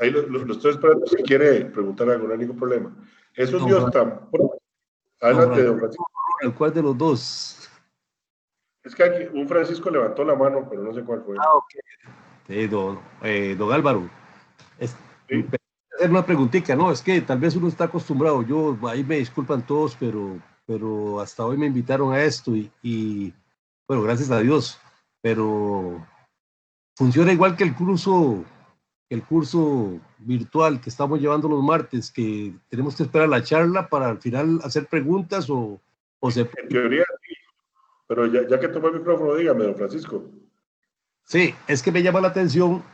Ahí lo estoy esperando si quiere preguntar algo, no hay ningún problema. Es un Dios tan... Adelante, don Francisco. ¿Cuál de los dos? Es que aquí un Francisco levantó la mano, pero no sé cuál fue. Ok. Don Álvaro. Sí. Hacer una preguntita, ¿no? Es que tal vez uno está acostumbrado, yo, ahí me disculpan todos, pero hasta hoy me invitaron a esto y bueno, gracias a Dios, pero funciona igual que el curso virtual que estamos llevando los martes, que tenemos que esperar la charla para al final hacer preguntas o se... En teoría sí, pero ya que tomó el micrófono, dígame, don Francisco. Sí, es que me llama la atención,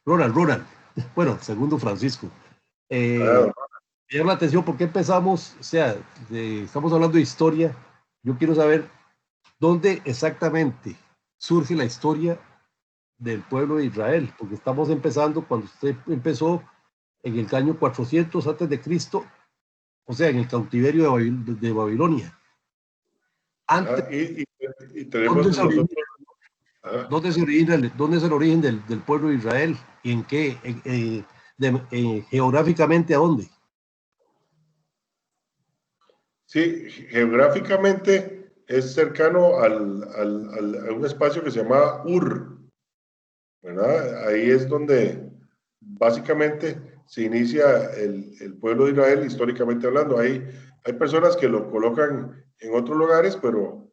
Ronald, bueno, segundo Francisco, me llama la atención porque empezamos, o sea, estamos hablando de historia, yo quiero saber dónde exactamente surge la historia del pueblo de Israel, porque estamos empezando cuando usted empezó en el año 400 antes de Cristo, o sea, en el cautiverio de Babilonia. Antes, y tenemos nosotros... ¿Dónde es el origen del pueblo de Israel? ¿Y en qué? Geográficamente, ¿a dónde? Sí, geográficamente es cercano a un espacio que se llama Ur, ¿verdad? Ahí es donde básicamente se inicia el pueblo de Israel históricamente hablando. Hay personas que lo colocan en otros lugares, pero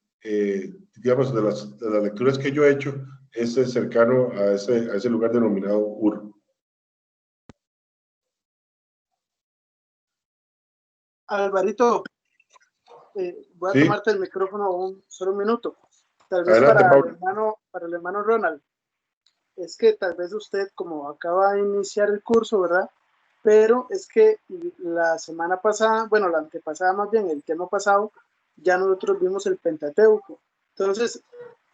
digamos, de las lecturas que yo he hecho, es cercano a ese lugar denominado Ur. Alvarito, voy a ¿Sí? tomarte el micrófono solo un minuto. Tal vez Adelante, para el hermano Ronald. Es que tal vez usted, como acaba de iniciar el curso, ¿verdad? Pero es que la semana pasada, bueno, la antepasada más bien, el tema pasado, ya nosotros vimos el Pentateuco. Entonces,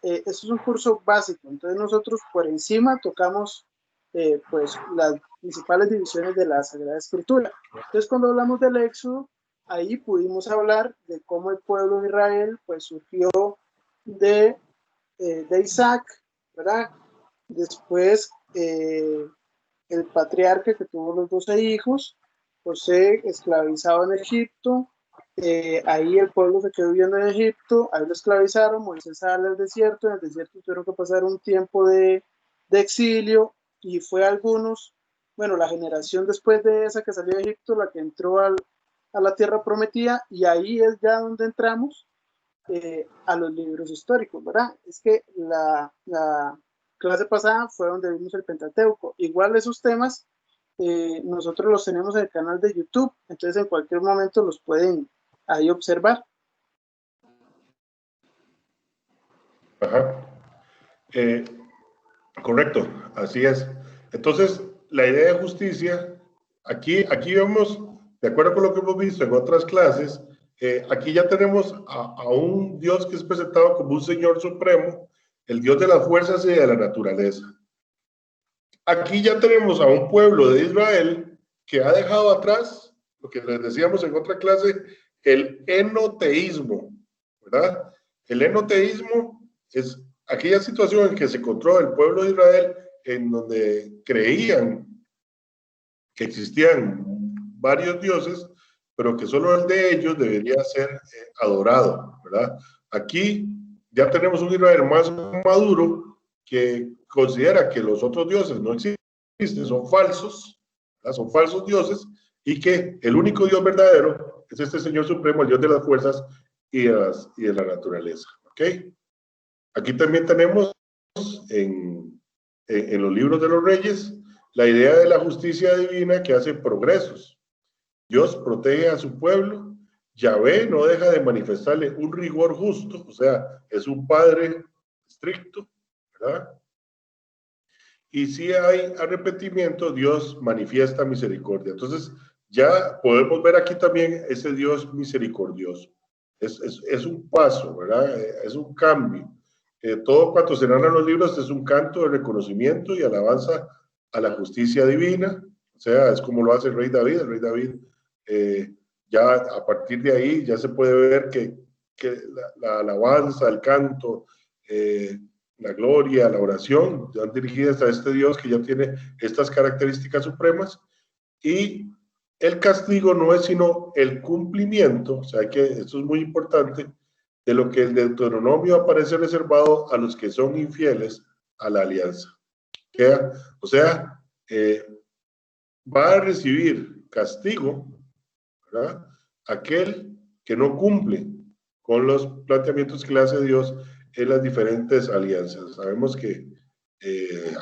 esto es un curso básico. Entonces nosotros por encima tocamos pues las principales divisiones de la Sagrada Escritura. Entonces cuando hablamos del Éxodo, ahí pudimos hablar de cómo el pueblo de Israel pues surgió de Isaac, ¿verdad? Después el patriarca que tuvo los 12 hijos, José esclavizado en Egipto, ahí el pueblo se quedó viviendo en Egipto, ahí lo esclavizaron, Moisés sale al desierto, en el desierto tuvieron que pasar un tiempo de exilio y fue algunos, bueno, la generación después de esa que salió de Egipto, la que entró a la tierra prometida y ahí es ya donde entramos a los libros históricos, ¿verdad? Es que la clase pasada fue donde vimos el Pentateuco. Igual esos temas nosotros los tenemos en el canal de YouTube, entonces en cualquier momento los pueden ahí observar. Ajá. Correcto, así es. Entonces, la idea de justicia, aquí vemos, de acuerdo con lo que hemos visto en otras clases, aquí ya tenemos a un Dios que es presentado como un Señor Supremo, el Dios de las fuerzas y de la naturaleza. Aquí ya tenemos a un pueblo de Israel que ha dejado atrás, lo que les decíamos en otra clase, el enoteísmo, ¿verdad? El enoteísmo es aquella situación en que se encontró el pueblo de Israel en donde creían que existían varios dioses, pero que solo el de ellos debería ser adorado, ¿verdad? Aquí ya tenemos un Israel más maduro que considera que los otros dioses no existen, son falsos, ¿verdad? Son falsos dioses, y que el único Dios verdadero es este Señor Supremo, el Dios de las fuerzas y de la naturaleza, ¿ok? Aquí también tenemos en los libros de los reyes la idea de la justicia divina que hace progresos. Dios protege a su pueblo, Yahvé no deja de manifestarle un rigor justo, o sea, es un padre estricto, ¿verdad? Y si hay arrepentimiento, Dios manifiesta misericordia. Entonces, ya podemos ver aquí también ese Dios misericordioso. Es un paso, ¿verdad? Es un cambio. Todo cuanto se narra en los libros es un canto de reconocimiento y alabanza a la justicia divina. O sea, es como lo hace el rey David. El rey David, ya a partir de ahí, ya se puede ver que la alabanza, el canto, la gloria, la oración, van dirigidas a este Dios que ya tiene estas características supremas, y el castigo no es sino el cumplimiento, o sea que esto es muy importante, de lo que el Deuteronomio aparece reservado a los que son infieles a la alianza. O sea, va a recibir castigo, ¿verdad? Aquel que no cumple con los planteamientos que le hace Dios en las diferentes alianzas. Sabemos que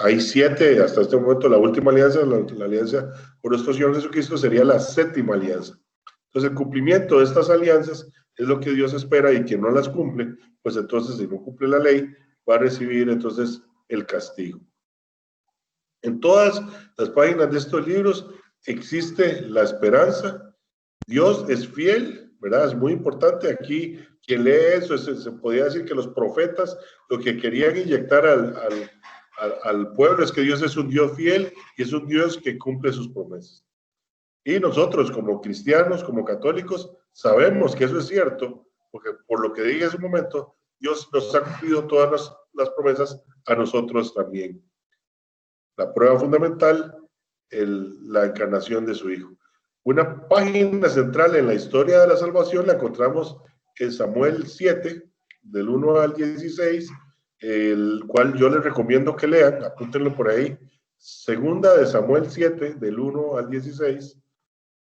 hay 7, hasta este momento la última alianza, la alianza por nuestro Señor Jesucristo, sería la 7ª alianza. Entonces el cumplimiento de estas alianzas es lo que Dios espera, y quien no las cumple, pues entonces si no cumple la ley, va a recibir entonces el castigo. En todas las páginas de estos libros existe la esperanza. Dios es fiel, ¿verdad? Es muy importante. Aquí, quien lee eso, se podría decir que los profetas lo que querían inyectar al pueblo es que Dios es un Dios fiel y es un Dios que cumple sus promesas. Y nosotros, como cristianos, como católicos, sabemos que eso es cierto, porque por lo que dije hace un momento, Dios nos ha cumplido todas las promesas a nosotros también. La prueba fundamental, la encarnación de su Hijo. Una página central en la historia de la salvación la encontramos en Samuel 7, del 1 al 16, el cual yo les recomiendo que lean, apúntenlo por ahí. Segunda de Samuel 7, del 1 al 16.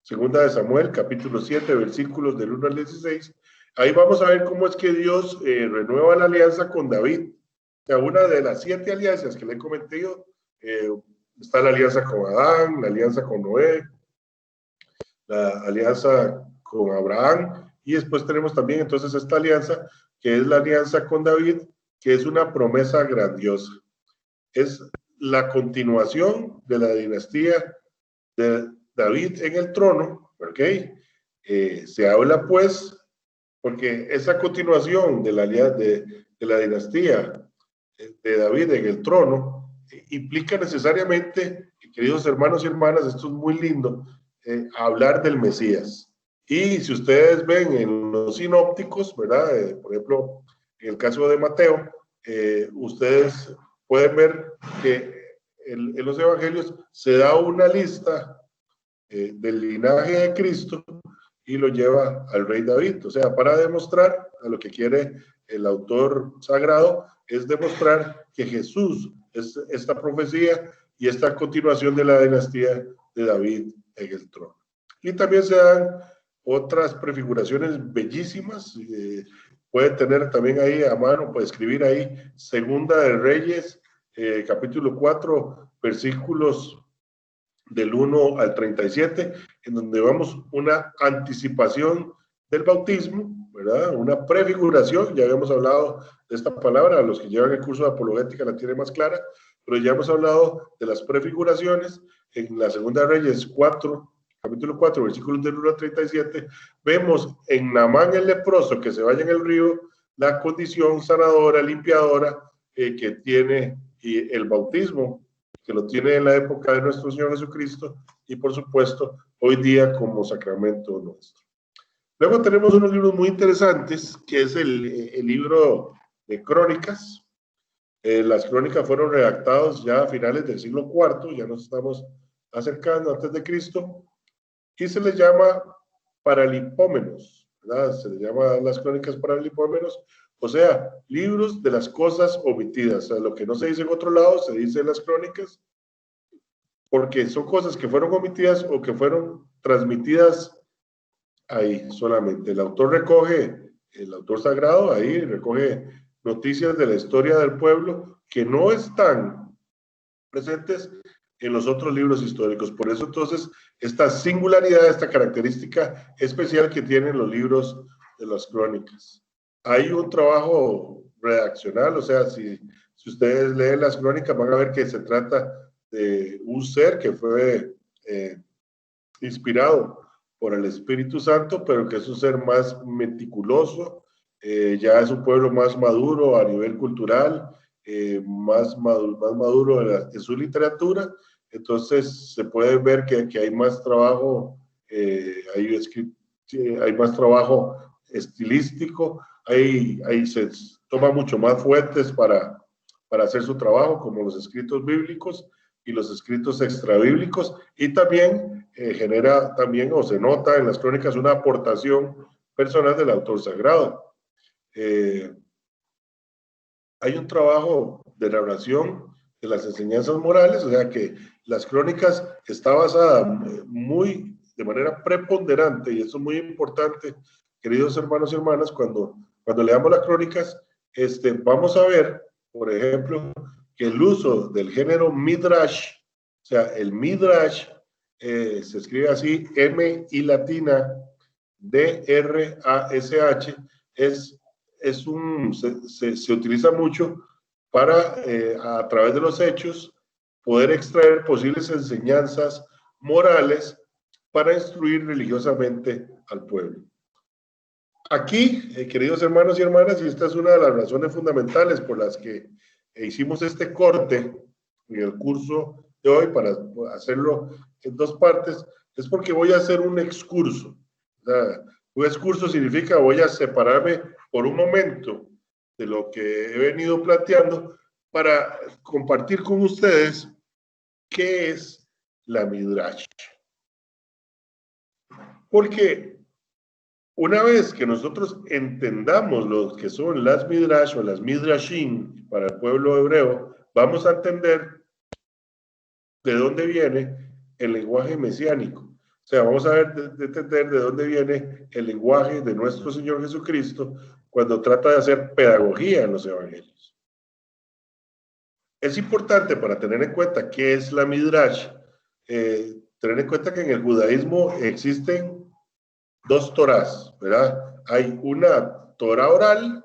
Segunda de Samuel, capítulo 7, versículos del 1 al 16. Ahí vamos a ver cómo es que Dios renueva la alianza con David. O sea, una de las 7 alianzas que le he cometido, está la alianza con Adán, la alianza con Noé, la alianza con Abraham, y después tenemos también entonces esta alianza, que es la alianza con David, que es una promesa grandiosa. Es la continuación de la dinastía de David en el trono, ¿ok? Se habla pues, porque esa continuación de la dinastía de David en el trono implica necesariamente, queridos hermanos y hermanas, esto es muy lindo, hablar del Mesías. Y si ustedes ven en los sinópticos, ¿verdad? Por ejemplo, en el caso de Mateo, ustedes pueden ver que en los evangelios se da una lista del linaje de Cristo y lo lleva al rey David. O sea, para demostrar, a lo que quiere el autor sagrado, es demostrar que Jesús es esta profecía y esta continuación de la dinastía de David en el trono. Y también se dan otras prefiguraciones bellísimas. Puede tener también ahí a mano, puede escribir ahí, Segunda de Reyes, capítulo 4, versículos del 1 al 37, en donde vemos una anticipación del bautismo, ¿verdad? Una prefiguración. Ya habíamos hablado de esta palabra, los que llevan el curso de apologética la tienen más clara, pero ya hemos hablado de las prefiguraciones. En la Segunda de Reyes 4, capítulo 4, versículos del 1 al 37, vemos en Naamán el leproso que se vaya en el río la condición sanadora, limpiadora que tiene, y el bautismo que lo tiene en la época de nuestro Señor Jesucristo, y por supuesto hoy día como sacramento nuestro. Luego tenemos unos libros muy interesantes, que es el libro de Crónicas. Las crónicas fueron redactadas ya a finales del siglo IV, ya nos estamos acercando antes de Cristo, y se les llama paralipómenos, ¿verdad? Se les llama las crónicas paralipómenos, o sea, libros de las cosas omitidas. O sea, lo que no se dice en otro lado se dice en las crónicas, porque son cosas que fueron omitidas o que fueron transmitidas ahí solamente. El autor recoge, el autor sagrado ahí recoge noticias de la historia del pueblo que no están presentes en los otros libros históricos. Por eso entonces esta singularidad, esta característica especial que tienen los libros de las crónicas. Hay un trabajo redaccional, o sea, si ustedes leen las crónicas van a ver que se trata de un ser que fue inspirado por el Espíritu Santo, pero que es un ser más meticuloso, ya es un pueblo más maduro a nivel cultural, más maduro en su literatura. Entonces se puede ver que hay más trabajo, hay más trabajo estilístico, se toma mucho más fuentes para hacer su trabajo, como los escritos bíblicos y los escritos extrabíblicos, y también genera también, o se nota en las crónicas, una aportación personal del autor sagrado. Hay un trabajo de narración de las enseñanzas morales, o sea que las crónicas está basada de manera preponderante, y eso es muy importante, queridos hermanos y hermanas, cuando leamos las crónicas, vamos a ver, por ejemplo, que el uso del género midrash, o sea, el midrash se escribe así, M y latina, D-R-A-S-H, se utiliza mucho para, a través de los hechos, poder extraer posibles enseñanzas morales para instruir religiosamente al pueblo. Aquí, queridos hermanos y hermanas, y esta es una de las razones fundamentales por las que hicimos este corte en el curso de hoy, para hacerlo en dos partes, es porque voy a hacer un excurso. O sea, un excurso significa voy a separarme por un momento de lo que he venido planteando para compartir con ustedes qué es la Midrash. Porque una vez que nosotros entendamos lo que son las Midrash o las Midrashim para el pueblo hebreo, vamos a entender de dónde viene el lenguaje mesiánico. O sea, vamos a entender de dónde viene el lenguaje de nuestro Señor Jesucristo cuando trata de hacer pedagogía en los evangelios. Es importante, para tener en cuenta qué es la Midrash, tener en cuenta que en el judaísmo existen dos Torás, ¿verdad? Hay una Torá oral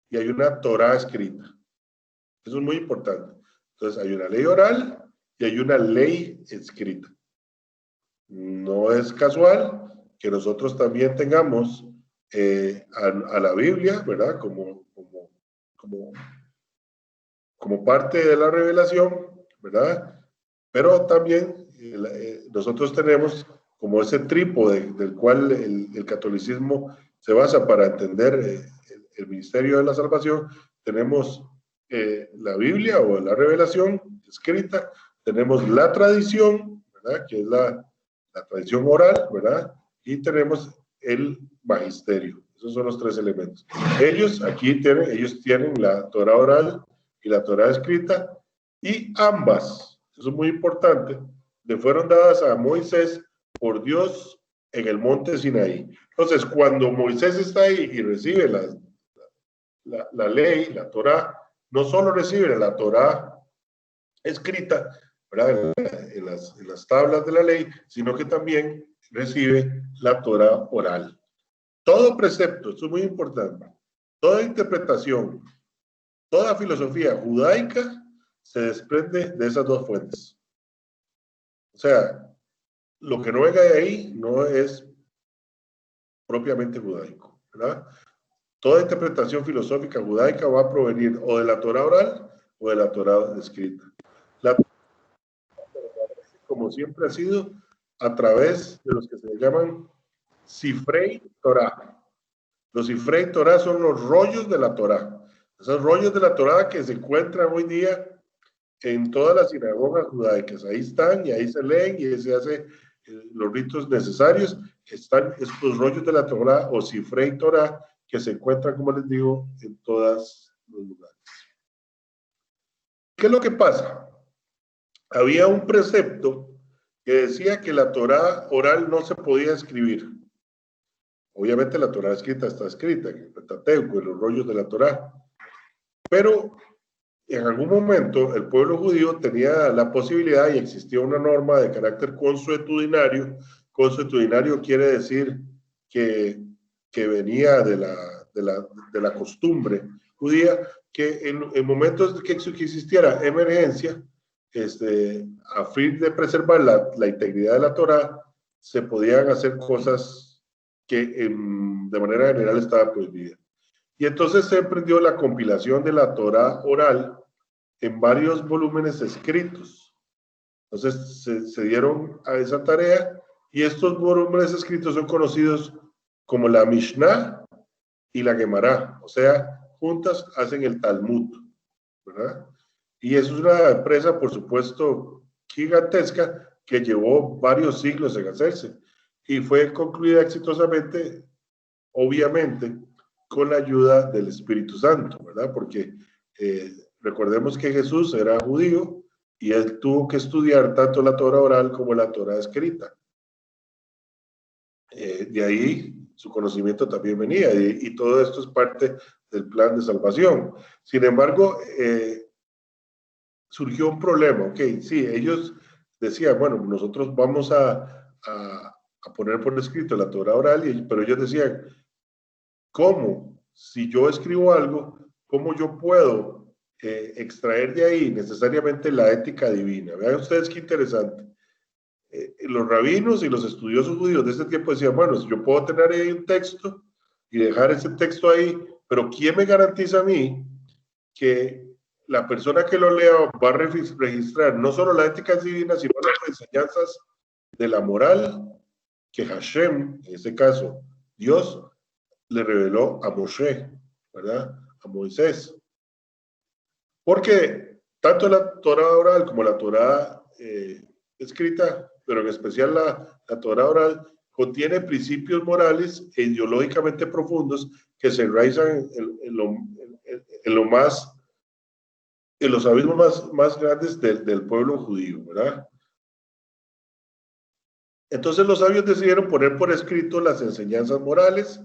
y hay una Torá escrita. Eso es muy importante. Entonces hay una ley oral y hay una ley escrita. No es casual que nosotros también tengamos a la Biblia, ¿verdad? Como parte de la revelación, ¿verdad? Pero también nosotros tenemos como ese trípode del cual el catolicismo se basa para entender el ministerio de la salvación. Tenemos la Biblia o la revelación escrita, tenemos la tradición, ¿verdad? Que es la tradición oral, ¿verdad? Y tenemos el magisterio. Esos son los tres elementos. Ellos tienen la Torá oral y la Torá escrita, y ambas, eso es muy importante, le fueron dadas a Moisés por Dios en el monte Sinaí. Entonces, cuando Moisés está ahí y recibe la ley, la Torá, no solo recibe la Torá escrita, ¿verdad? En las tablas de la ley, sino que también recibe la Torá oral. Todo precepto, esto es muy importante, toda interpretación, toda filosofía judaica se desprende de esas dos fuentes. O sea, lo que no venga de ahí no es propiamente judaico, ¿verdad? Toda interpretación filosófica judaica va a provenir o de la Torá oral o de la Torá escrita. Como siempre ha sido, a través de los que se llaman Sifrei Torah. Los Sifrei Torah son los rollos de la Torá. Esos rollos de la Torá que se encuentran hoy día en todas las sinagogas judaicas, ahí están y ahí se leen y se hacen los ritos necesarios. Están estos rollos de la Torá o Sifrei Torá que se encuentran, como les digo, en todos los lugares. ¿Qué es lo que pasa? Había un precepto que decía que la Torá oral no se podía escribir. Obviamente la Torá escrita está escrita en el Pentateuco, en los rollos de la Torá. Pero en algún momento el pueblo judío tenía la posibilidad y existía una norma de carácter consuetudinario. Consuetudinario quiere decir que venía de la costumbre judía, que en momentos de que existiera emergencia, a fin de preservar la integridad de la Torá, se podían hacer cosas que de manera general estaban prohibidas. Y entonces se emprendió la compilación de la Torá oral en varios volúmenes escritos. Entonces se dieron a esa tarea y estos volúmenes escritos son conocidos como la Mishnah y la Gemara, o sea, juntas hacen el Talmud, ¿verdad? Y eso es una empresa, por supuesto, gigantesca que llevó varios siglos en hacerse y fue concluida exitosamente, obviamente, con la ayuda del Espíritu Santo, ¿verdad? Porque recordemos que Jesús era judío y él tuvo que estudiar tanto la Torá oral como la Torá escrita. De ahí su conocimiento también venía y todo esto es parte del plan de salvación. Sin embargo, surgió un problema, ok, sí, ellos decían, bueno, nosotros vamos a poner por escrito la Torá oral, pero ellos decían, ¿cómo? Si yo escribo algo, ¿cómo yo puedo extraer de ahí necesariamente la ética divina? Vean ustedes qué interesante. Los rabinos y los estudiosos judíos de este tiempo decían, bueno, si yo puedo tener ahí un texto y dejar ese texto ahí, pero ¿quién me garantiza a mí que la persona que lo lea va a registrar no solo la ética divina, sino las enseñanzas de la moral que Hashem, en este caso Dios, le reveló a Moshe, ¿verdad? A Moisés. Porque tanto la Torá oral como la Torá escrita, pero en especial la Torá oral, contiene principios morales e ideológicamente profundos que se enraizan en los abismos más grandes del pueblo judío, ¿verdad? Entonces los sabios decidieron poner por escrito las enseñanzas morales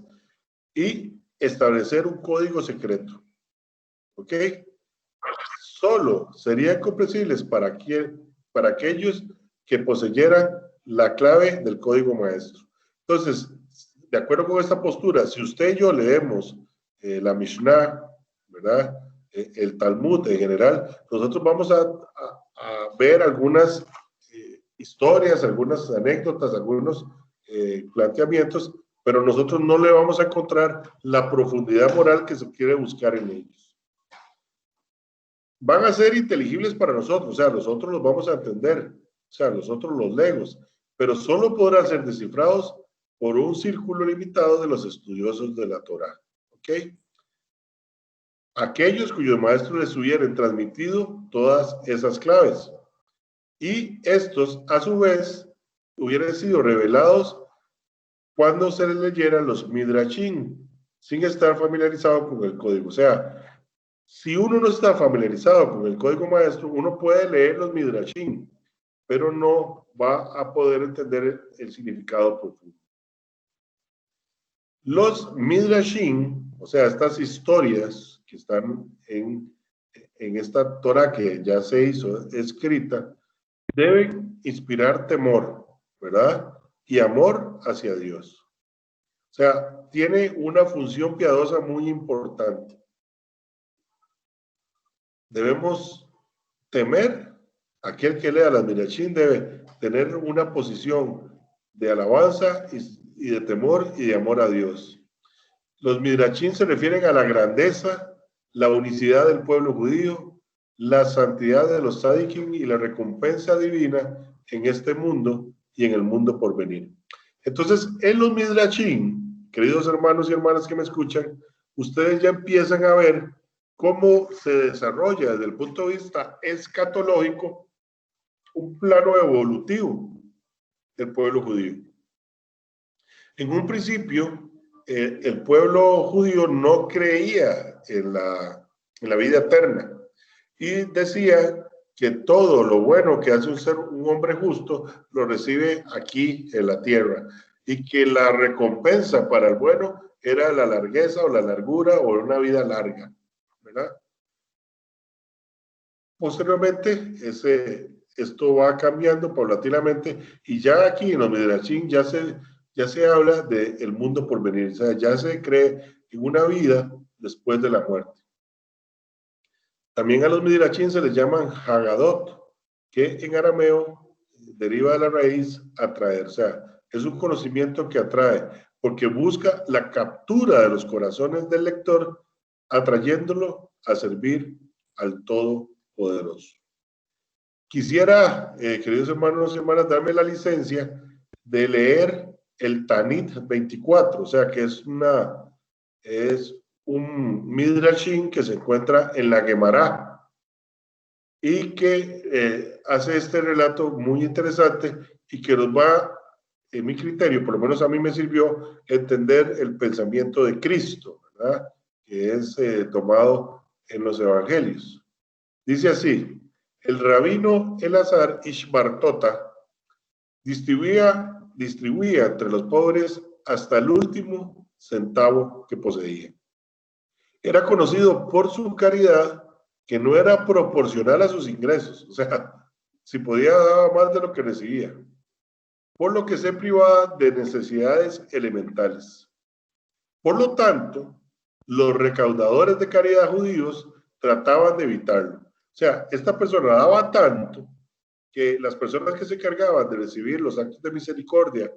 y establecer un código secreto. ¿Ok? Solo serían comprensibles para aquellos que poseyeran la clave del código maestro. Entonces, de acuerdo con esta postura, si usted y yo leemos la Mishnah, ¿verdad? El Talmud en general, nosotros vamos a ver algunas historias, algunas anécdotas, algunos planteamientos, pero nosotros no le vamos a encontrar la profundidad moral que se quiere buscar en ellos. Van a ser inteligibles para nosotros, o sea, nosotros los vamos a entender, o sea, nosotros los legos, pero solo podrán ser descifrados por un círculo limitado de los estudiosos de la Torá, ¿ok? Aquellos cuyos maestros les hubieran transmitido todas esas claves, y estos, a su vez, hubieran sido revelados cuando se les leyeran los Midrashim, sin estar familiarizado con el código. O sea, si uno no está familiarizado con el código maestro, uno puede leer los Midrashim, pero no va a poder entender el significado profundo. Los Midrashim, o sea, estas historias que están en esta Torah que ya se hizo escrita, deben inspirar temor, ¿verdad? Y amor hacia Dios. O sea, tiene una función piadosa muy importante. Debemos temer, aquel que lea las Midrashim debe tener una posición de alabanza y de temor y de amor a Dios. Los Midrashim se refieren a la grandeza, la unicidad del pueblo judío, la santidad de los tzadikim y la recompensa divina en este mundo y en el mundo por venir. Entonces, en los Midrashim, queridos hermanos y hermanas que me escuchan, ustedes ya empiezan a ver cómo se desarrolla desde el punto de vista escatológico un plano evolutivo del pueblo judío. En un principio, el pueblo judío no creía en la vida eterna y decía que todo lo bueno que hace un hombre justo lo recibe aquí en la tierra y que la recompensa para el bueno era la largueza o la largura o una vida larga, ¿verdad? Posteriormente, esto va cambiando paulatinamente y ya aquí en los Midrashim ya se habla del mundo por venir, o sea, ya se cree en una vida después de la muerte. También a los Midrashim se les llaman Haggadot, que en arameo deriva de la raíz atraer, o sea, es un conocimiento que atrae, porque busca la captura de los corazones del lector, atrayéndolo a servir al Todopoderoso. Quisiera, queridos hermanos y hermanas, darme la licencia de leer el Tanit 24, o sea, que es un Midrashim que se encuentra en la Gemara y que hace este relato muy interesante y que nos va, en mi criterio, por lo menos a mí me sirvió entender el pensamiento de Cristo, ¿verdad? Que es tomado en los evangelios. Dice así: el rabino Elazar Ish Bartota distribuía entre los pobres hasta el último centavo que poseía. Era conocido por su caridad, que no era proporcional a sus ingresos, o sea, si podía dar más de lo que recibía, por lo que se privaba de necesidades elementales. Por lo tanto, los recaudadores de caridad judíos trataban de evitarlo. O sea, esta persona daba tanto que las personas que se encargaban de recibir los actos de misericordia,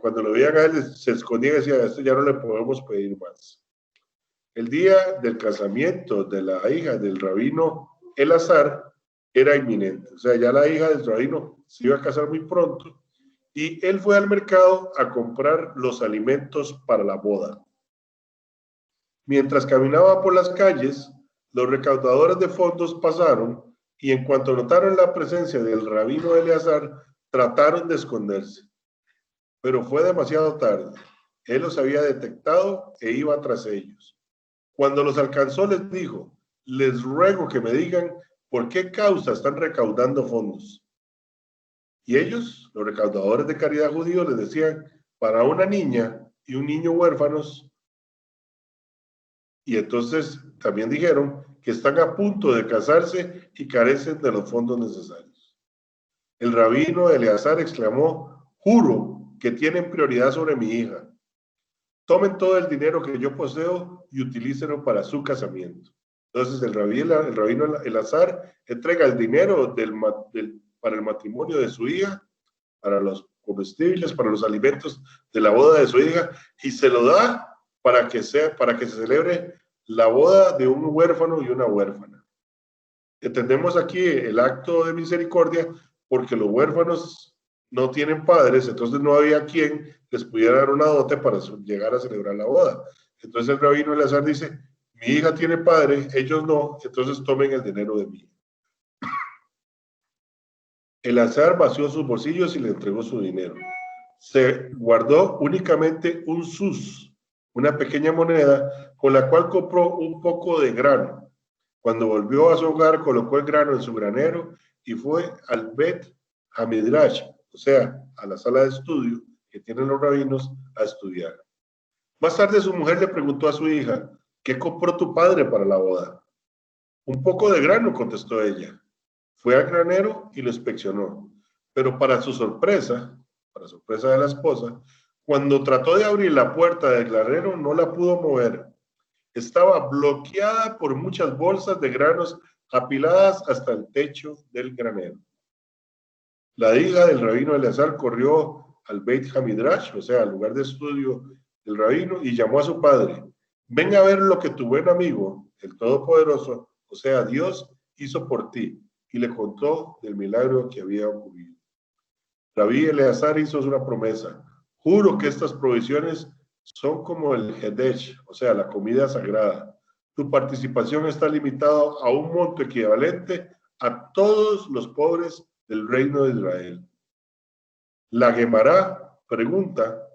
cuando lo veían a él, se escondían y decían: esto ya no le podemos pedir más. El día del casamiento de la hija del rabino Elazar era inminente. O sea, ya la hija del rabino se iba a casar muy pronto y él fue al mercado a comprar los alimentos para la boda. Mientras caminaba por las calles, los recaudadores de fondos pasaron y en cuanto notaron la presencia del rabino Eleazar, trataron de esconderse. Pero fue demasiado tarde. Él los había detectado e iba tras ellos. Cuando los alcanzó, les dijo: les ruego que me digan por qué causa están recaudando fondos. Y ellos, los recaudadores de caridad judíos, les decían: para una niña y un niño huérfanos. Y entonces también dijeron que están a punto de casarse y carecen de los fondos necesarios. El rabino Eleazar exclamó: juro que tienen prioridad sobre mi hija. Tomen todo el dinero que yo poseo y utilícenlo para su casamiento. Entonces el rabino Eleazar entrega el dinero para el matrimonio de su hija, para los comestibles, para los alimentos de la boda de su hija, y se lo da para que se celebre la boda de un huérfano y una huérfana. Entendemos aquí el acto de misericordia porque los huérfanos no tienen padres, entonces no había quien les pudiera dar una dote para llegar a celebrar la boda. Entonces el rabino Eleazar dice: mi hija tiene padre, ellos no, entonces tomen el dinero de mí. Eleazar vació sus bolsillos y le entregó su dinero. Se guardó únicamente un sus, una pequeña moneda, con la cual compró un poco de grano. Cuando volvió a su hogar, colocó el grano en su granero y fue al Bet Hamidrash, o sea, a la sala de estudio que tienen los rabinos, a estudiar. Más tarde su mujer le preguntó a su hija: ¿qué compró tu padre para la boda? Un poco de grano, contestó ella. Fue al granero y lo inspeccionó, pero para sorpresa de la esposa, cuando trató de abrir la puerta del granero no la pudo mover. Estaba bloqueada por muchas bolsas de granos apiladas hasta el techo del granero. La hija del rabino Eleazar corrió al Beit Hamidrash, o sea, al lugar de estudio del rabino, y llamó a su padre: ven a ver lo que tu buen amigo, el Todopoderoso, o sea, Dios, hizo por ti. Y le contó del milagro que había ocurrido. Rabí Eleazar hizo una promesa: juro que estas provisiones son como el Hedesh, o sea, la comida sagrada. tu participación está limitada a un monto equivalente a todos los pobres del reino de Israel. La Gemara pregunta,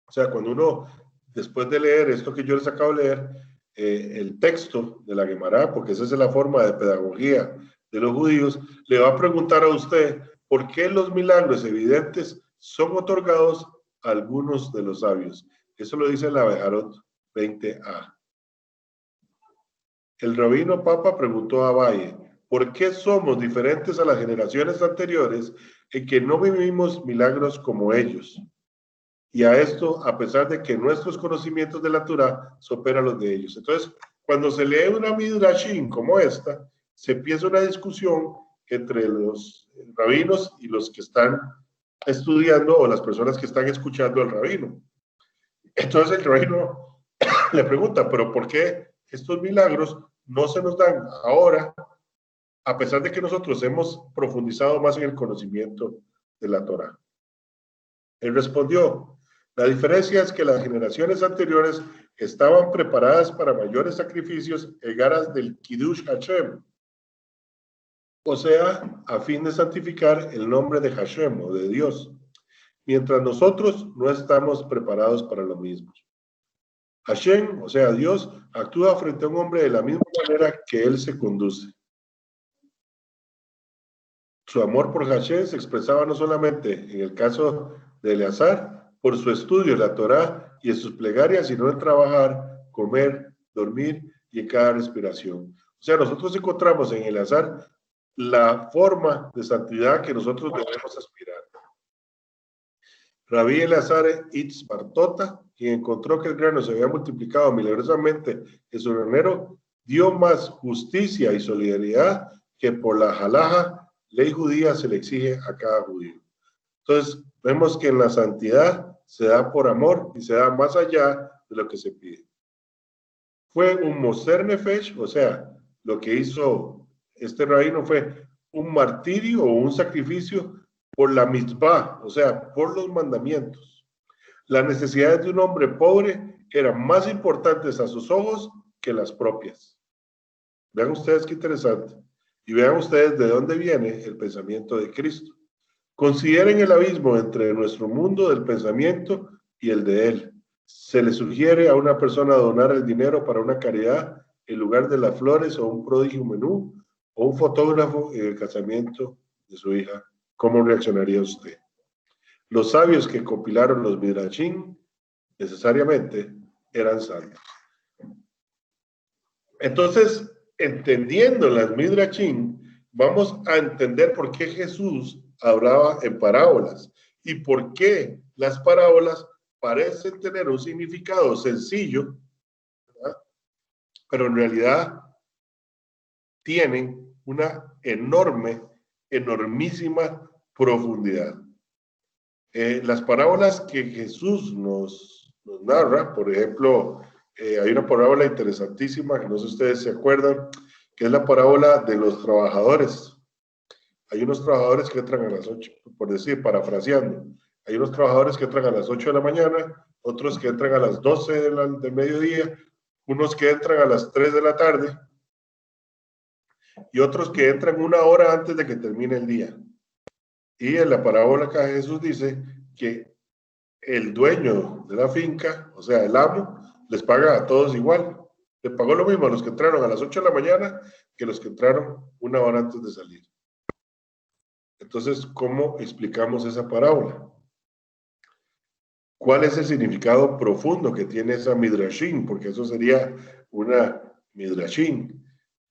o sea, cuando uno, después de leer esto que yo les acabo de leer, el texto de la Gemara, porque esa es la forma de pedagogía de los judíos, le va a preguntar a usted por qué los milagros evidentes son otorgados a algunos de los sabios. Eso lo dice la Bejarot 20a. El rabino Papa preguntó a Valle, ¿por qué somos diferentes a las generaciones anteriores en que no vivimos milagros como ellos? Y a esto, a pesar de que nuestros conocimientos de la Torá superan los de ellos. Entonces, cuando se lee una midrashim como esta, se empieza una discusión entre los rabinos y los que están estudiando o las personas que están escuchando al rabino. Entonces el rabino le pregunta, ¿pero por qué estos milagros no se nos dan ahora, a pesar de que nosotros hemos profundizado más en el conocimiento de la Torá? Él respondió, la diferencia es que las generaciones anteriores estaban preparadas para mayores sacrificios en aras del Kiddush Hashem, o sea, a fin de santificar el nombre de Hashem o de Dios, mientras nosotros no estamos preparados para lo mismo. Hashem, o sea, Dios, actúa frente a un hombre de la misma manera que él se conduce. Su amor por Hashem se expresaba no solamente en el caso de Eleazar, por su estudio de la Torá y en sus plegarias, sino en trabajar, comer, dormir y en cada respiración. O sea, nosotros encontramos en Eleazar la forma de santidad que nosotros debemos aspirar. Rabí Eleazar Itz Bartota, quien encontró que el grano se había multiplicado milagrosamente en su granero, dio más justicia y solidaridad que por la halaja, ley judía, se le exige a cada judío. Entonces, vemos que en la santidad se da por amor y se da más allá de lo que se pide. Fue un Moser Nefesh, o sea, lo que hizo este rabino fue un martirio o un sacrificio por la mitzvah, o sea, por los mandamientos. Las necesidades de un hombre pobre eran más importantes a sus ojos que las propias. Vean ustedes qué interesante. Y vean ustedes de dónde viene el pensamiento de Cristo. Consideren el abismo entre nuestro mundo del pensamiento y el de él. Se le sugiere a una persona donar el dinero para una caridad en lugar de las flores o un prodigio menú o un fotógrafo en el casamiento de su hija. ¿Cómo reaccionaría usted? Los sabios que compilaron los midrashim necesariamente eran santos. Entonces, entendiendo las midrashim, vamos a entender por qué Jesús hablaba en parábolas y por qué las parábolas parecen tener un significado sencillo, ¿verdad? Pero en realidad tienen una enormísima profundidad. Las parábolas que Jesús nos narra, por ejemplo, hay una parábola interesantísima que no sé si ustedes se acuerdan, que es la parábola de los trabajadores. Hay unos trabajadores que entran a las 8, por decir, parafraseando. Hay unos trabajadores que entran a las 8 de la mañana, otros que entran a las 12 del mediodía, unos que entran a las 3 de la tarde y otros que entran una hora antes de que termine el día. Y en la parábola que Jesús dice que el dueño de la finca, o sea, el amo, les paga a todos igual. Le pagó lo mismo a los que entraron a las 8 de la mañana que los que entraron una hora antes de salir. Entonces, ¿cómo explicamos esa parábola? ¿Cuál es el significado profundo que tiene esa midrashim? Porque eso sería una midrashim.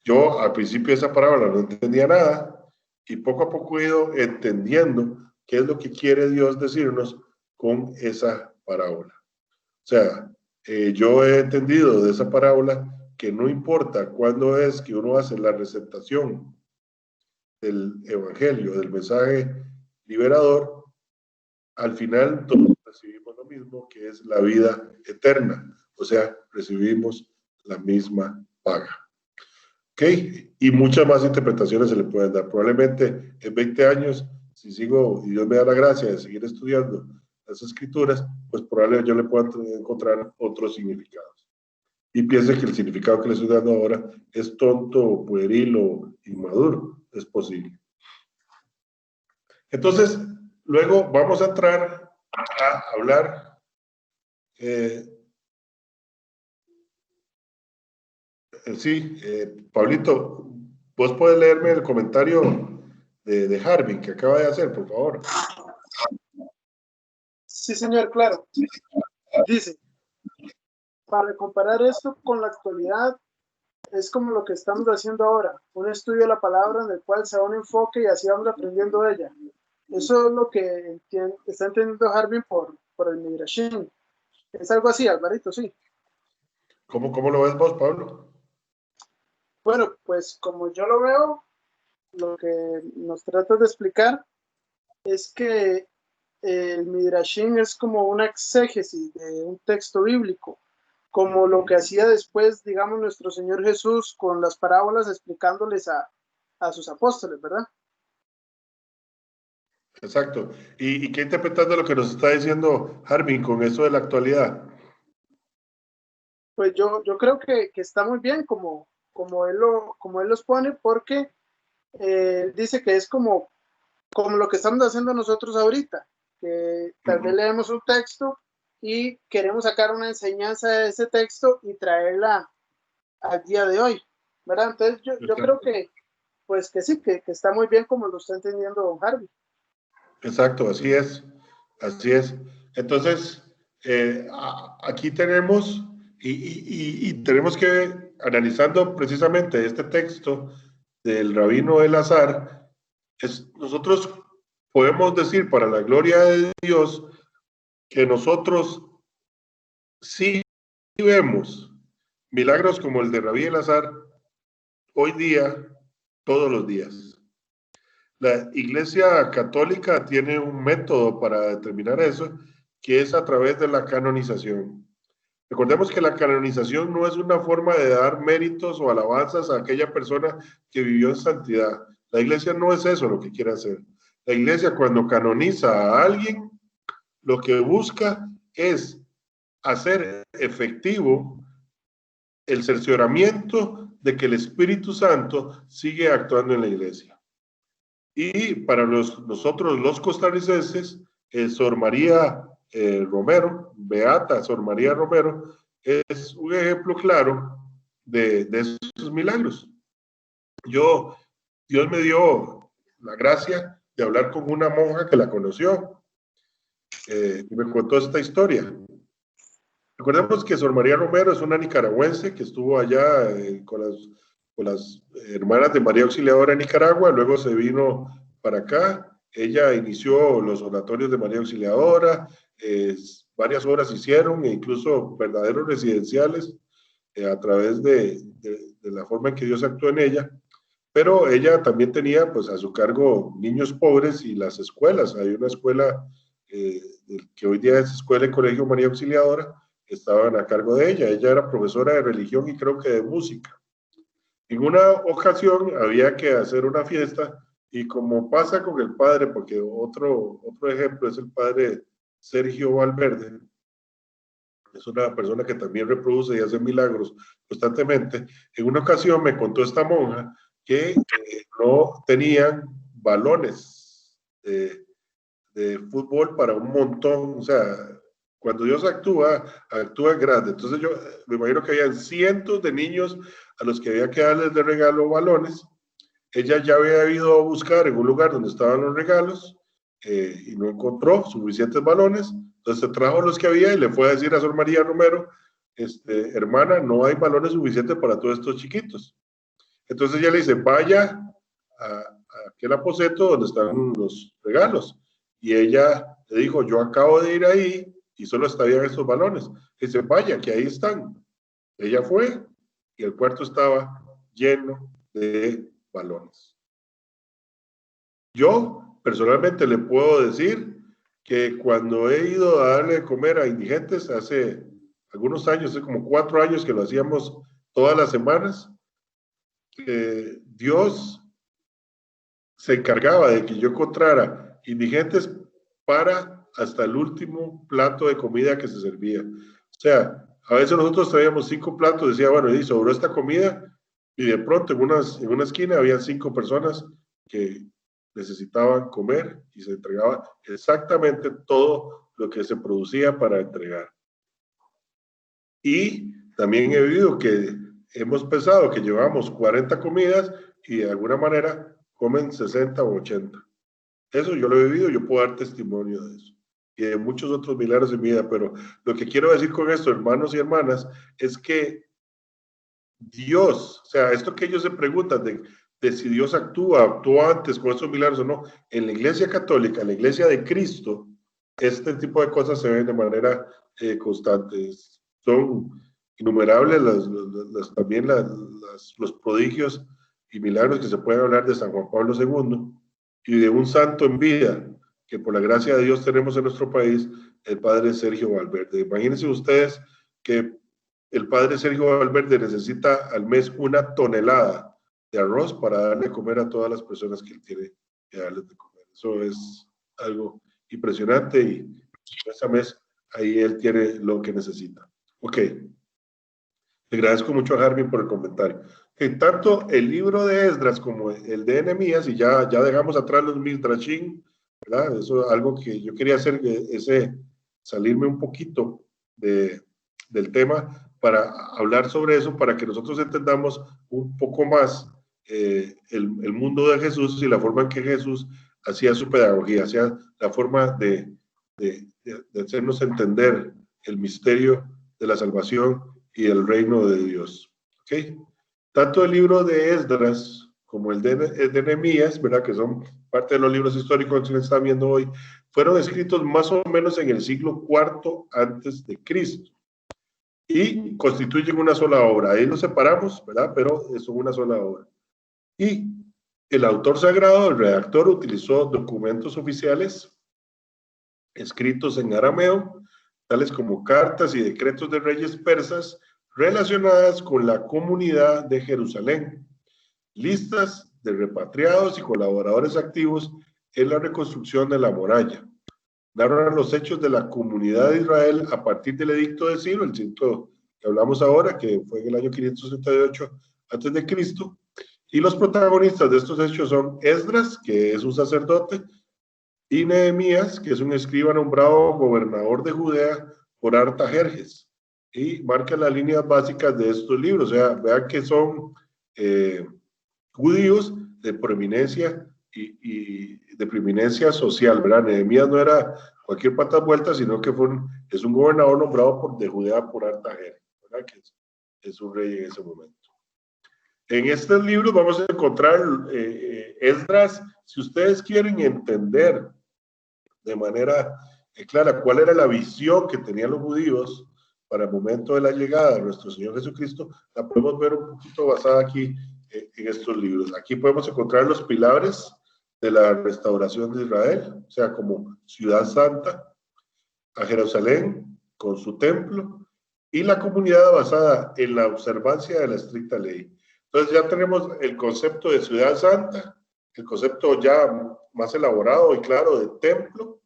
Yo al principio de esa parábola no entendía nada y poco a poco he ido entendiendo qué es lo que quiere Dios decirnos con esa parábola. O sea, yo he entendido de esa parábola que no importa cuándo es que uno hace la receptación del evangelio, del mensaje liberador, al final todos recibimos lo mismo, que es la vida eterna, o sea, recibimos la misma paga. ¿Ok? Y muchas más interpretaciones se le pueden dar. Probablemente en 20 años, si sigo y Dios me da la gracia de seguir estudiando las escrituras, pues probablemente yo le pueda encontrar otros significados. y piense que el significado que le estoy dando ahora es tonto, pueril o inmaduro. Es posible. Entonces, luego vamos a entrar a hablar Pablito, ¿vos puedes leerme el comentario de Harvey que acaba de hacer, por favor? Sí, señor, claro. Dice, para comparar esto con la actualidad, es como lo que estamos haciendo ahora, un estudio de la palabra en el cual se da un enfoque y así vamos aprendiendo de ella. Eso es lo que está entendiendo Harvey por el Midrashim. Es algo así, Alvarito, sí. ¿Cómo lo ves vos, Pablo? Bueno, pues como yo lo veo, lo que nos trata de explicar es que el Midrashim es como una exégesis de un texto bíblico, como lo que hacía después, digamos, nuestro Señor Jesús con las parábolas explicándoles a sus apóstoles, ¿verdad? Exacto. ¿Y qué interpretas de lo que nos está diciendo Harvey con eso de la actualidad? Pues yo creo que está muy bien como él los pone, porque dice que es como lo que estamos haciendo nosotros ahorita, que tal vez leemos un texto y queremos sacar una enseñanza de ese texto y traerla al día de hoy, ¿verdad? Entonces yo creo que, pues que sí, que está muy bien como lo está entendiendo don Harvey. Exacto, así es, así es. Entonces, aquí tenemos, y tenemos que, analizando precisamente este texto del rabino Elazar, nosotros podemos decir para la gloria de Dios que nosotros sí vemos milagros como el de Rabí Elazar hoy día, todos los días. La Iglesia Católica tiene un método para determinar eso, que es a través de la canonización. Recordemos que la canonización no es una forma de dar méritos o alabanzas a aquella persona que vivió en santidad. La Iglesia no es eso lo que quiere hacer. La Iglesia, cuando canoniza a alguien, lo que busca es hacer efectivo el cercioramiento de que el Espíritu Santo sigue actuando en la Iglesia. Y para nosotros los costarricenses, Sor María Romero, Beata Sor María Romero, es un ejemplo claro de esos milagros. Dios me dio la gracia de hablar con una monja que la conoció y me contó esta historia. Recordemos que Sor María Romero es una nicaragüense que estuvo allá con las hermanas de María Auxiliadora en Nicaragua, luego se vino para acá. Ella inició los oratorios de María Auxiliadora, varias obras hicieron, e incluso verdaderos residenciales a través de la forma en que Dios actuó en ella. Pero ella también tenía pues a su cargo niños pobres y las escuelas. Hay una escuela que hoy día es Escuela y Colegio María Auxiliadora, estaban a cargo de ella. Ella era profesora de religión y creo que de música. En una ocasión había que hacer una fiesta y como pasa con el padre, porque otro ejemplo es el padre Sergio Valverde, es una persona que también reproduce y hace milagros constantemente. En una ocasión me contó esta monja que no tenían balones de fútbol para un montón, o sea, cuando Dios actúa grande. Entonces yo me imagino que habían cientos de niños a los que había que darles de regalo balones. Ella ya había ido a buscar en un lugar donde estaban los regalos y no encontró suficientes balones. Entonces se trajo los que había y le fue a decir a Sor María Romero, hermana, no hay balones suficientes para todos estos chiquitos. Entonces ella le dice, vaya a aquel aposento donde están los regalos. Y ella le dijo, yo acabo de ir ahí y solo estaban estos balones. Dice, vaya, que ahí están. Ella fue y el cuarto estaba lleno de balones. Yo personalmente le puedo decir que cuando he ido a darle de comer a indigentes hace algunos años, hace como 4 años que lo hacíamos todas las semanas, Dios se encargaba de que yo encontrara indigentes para hasta el último plato de comida que se servía. O sea, A veces nosotros traíamos 5 platos, decía, bueno, y sobró esta comida, y de pronto en una esquina había 5 personas que necesitaban comer y se entregaba exactamente todo lo que se producía para entregar. Y también he vivido que hemos pensado que llevamos 40 comidas y de alguna manera comen 60 o 80. Eso yo lo he vivido, yo puedo dar testimonio de eso. Y de muchos otros milagros en mi vida, pero lo que quiero decir con esto, hermanos y hermanas, es que Dios, o sea, esto que ellos se preguntan de si Dios actuó antes con estos milagros o no, en la Iglesia Católica, en la Iglesia de Cristo, este tipo de cosas se ven de manera constante. Son innumerables también los prodigios y milagros que se pueden hablar de San Juan Pablo II y de un santo en vida que por la gracia de Dios tenemos en nuestro país, el padre Sergio Valverde. Imagínense ustedes que el padre Sergio Valverde necesita al mes 1 tonelada de arroz para darle a comer a todas las personas que él tiene que darles de comer. Eso es algo impresionante y ese mes ahí él tiene lo que necesita. Ok. Le agradezco mucho a Harvey por el comentario. Tanto el libro de Esdras como el de Nehemías, y ya dejamos atrás los Midrashim, ¿verdad? Eso es algo que yo quería hacer, salirme un poquito del tema para hablar sobre eso, para que nosotros entendamos un poco más el mundo de Jesús y la forma en que Jesús hacía su pedagogía, hacía la forma de hacernos entender el misterio de la salvación y el reino de Dios. ¿Okay? Tanto el libro de Esdras como el de Nehemías, ¿verdad? Que son parte de los libros históricos que se están viendo hoy, fueron escritos más o menos en el siglo IV antes de Cristo y constituyen una sola obra. Ahí los separamos, ¿verdad? Pero son una sola obra. Y el autor sagrado, el redactor, utilizó documentos oficiales escritos en arameo, tales como cartas y decretos de reyes persas relacionadas con la comunidad de Jerusalén, listas de repatriados y colaboradores activos en la reconstrucción de la muralla. Narran los hechos de la comunidad de Israel a partir del edicto de Ciro, el edicto que hablamos ahora, que fue en el año 568 a.C., y los protagonistas de estos hechos son Esdras, que es un sacerdote, y Nehemías, que es un escriba nombrado gobernador de Judea por Artajerjes, y marca las líneas básicas de estos libros. O sea, vean que son judíos de prominencia y de preeminencia social, ¿verdad? Nehemías no era cualquier patas vueltas, sino que es un gobernador nombrado de Judea por Artajerjes, ¿verdad? Que es un rey en ese momento. En estos libros vamos a encontrar Esdras, si ustedes quieren entender de manera clara cuál era la visión que tenían los judíos para el momento de la llegada de nuestro Señor Jesucristo, la podemos ver un poquito basada aquí en estos libros. Aquí podemos encontrar los pilares de la restauración de Israel, o sea, como ciudad santa, a Jerusalén con su templo y la comunidad basada en la observancia de la estricta ley. Entonces ya tenemos el concepto de ciudad santa, el concepto ya más elaborado y claro de templo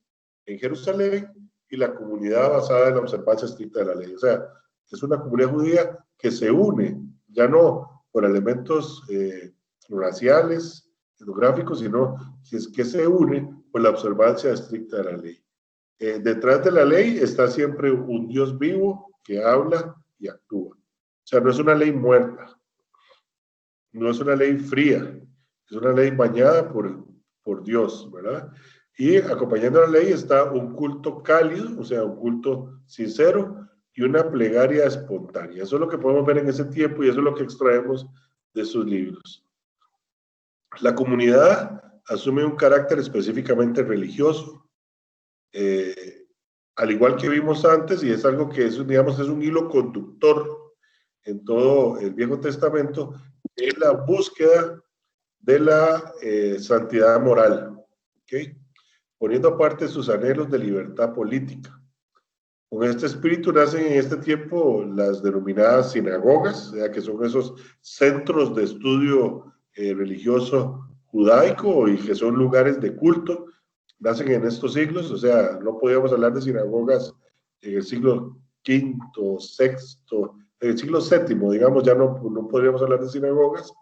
en Jerusalén y la comunidad basada en la observancia estricta de la ley. O sea, es una comunidad judía que se une, ya no por elementos raciales, etnográficos, sino que se une por la observancia estricta de la ley. Detrás de la ley está siempre un Dios vivo que habla y actúa. O sea, no es una ley muerta, no es una ley fría, es una ley bañada por Dios, ¿verdad? Y acompañando a la ley está un culto cálido, o sea, un culto sincero y una plegaria espontánea. Eso es lo que podemos ver en ese tiempo y eso es lo que extraemos de sus libros. La comunidad asume un carácter específicamente religioso, al igual que vimos antes, y es algo que digamos, es un hilo conductor en todo el Viejo Testamento, es la búsqueda de la santidad moral, ¿okay? Poniendo aparte sus anhelos de libertad política. Con este espíritu nacen en este tiempo las denominadas sinagogas, que son esos centros de estudio religioso judaico y que son lugares de culto. Nacen en estos siglos, o sea, no podíamos hablar de sinagogas en el siglo V, VI, en el siglo VII, digamos, ya no podríamos hablar de sinagogas,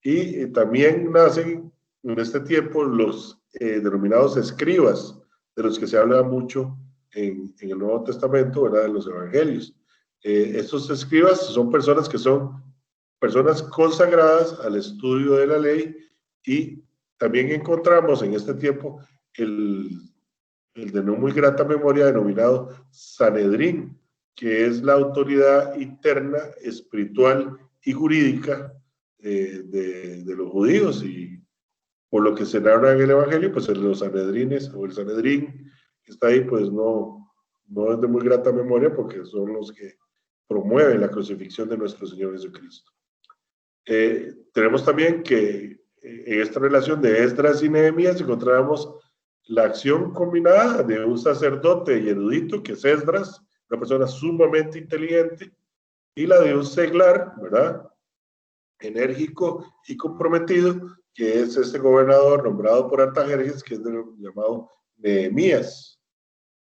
y también nacen en este tiempo los denominados escribas, de los que se habla mucho en el Nuevo Testamento, ¿verdad? En los evangelios. Estos escribas son personas que son personas consagradas al estudio de la ley, y también encontramos en este tiempo el de no muy grata memoria denominado Sanedrín, que es la autoridad interna, espiritual y jurídica de los judíos, y por lo que se narra en el Evangelio, pues los Sanedrines o el Sanedrín que está ahí, pues no es de muy grata memoria, porque son los que promueven la crucifixión de nuestro Señor Jesucristo. Tenemos también que en esta relación de Esdras y Nehemías encontramos la acción combinada de un sacerdote y erudito, que es Esdras, una persona sumamente inteligente, y la de un seglar, ¿verdad?, enérgico y comprometido, que es este gobernador nombrado por Artajerjes, que es llamado Nehemías,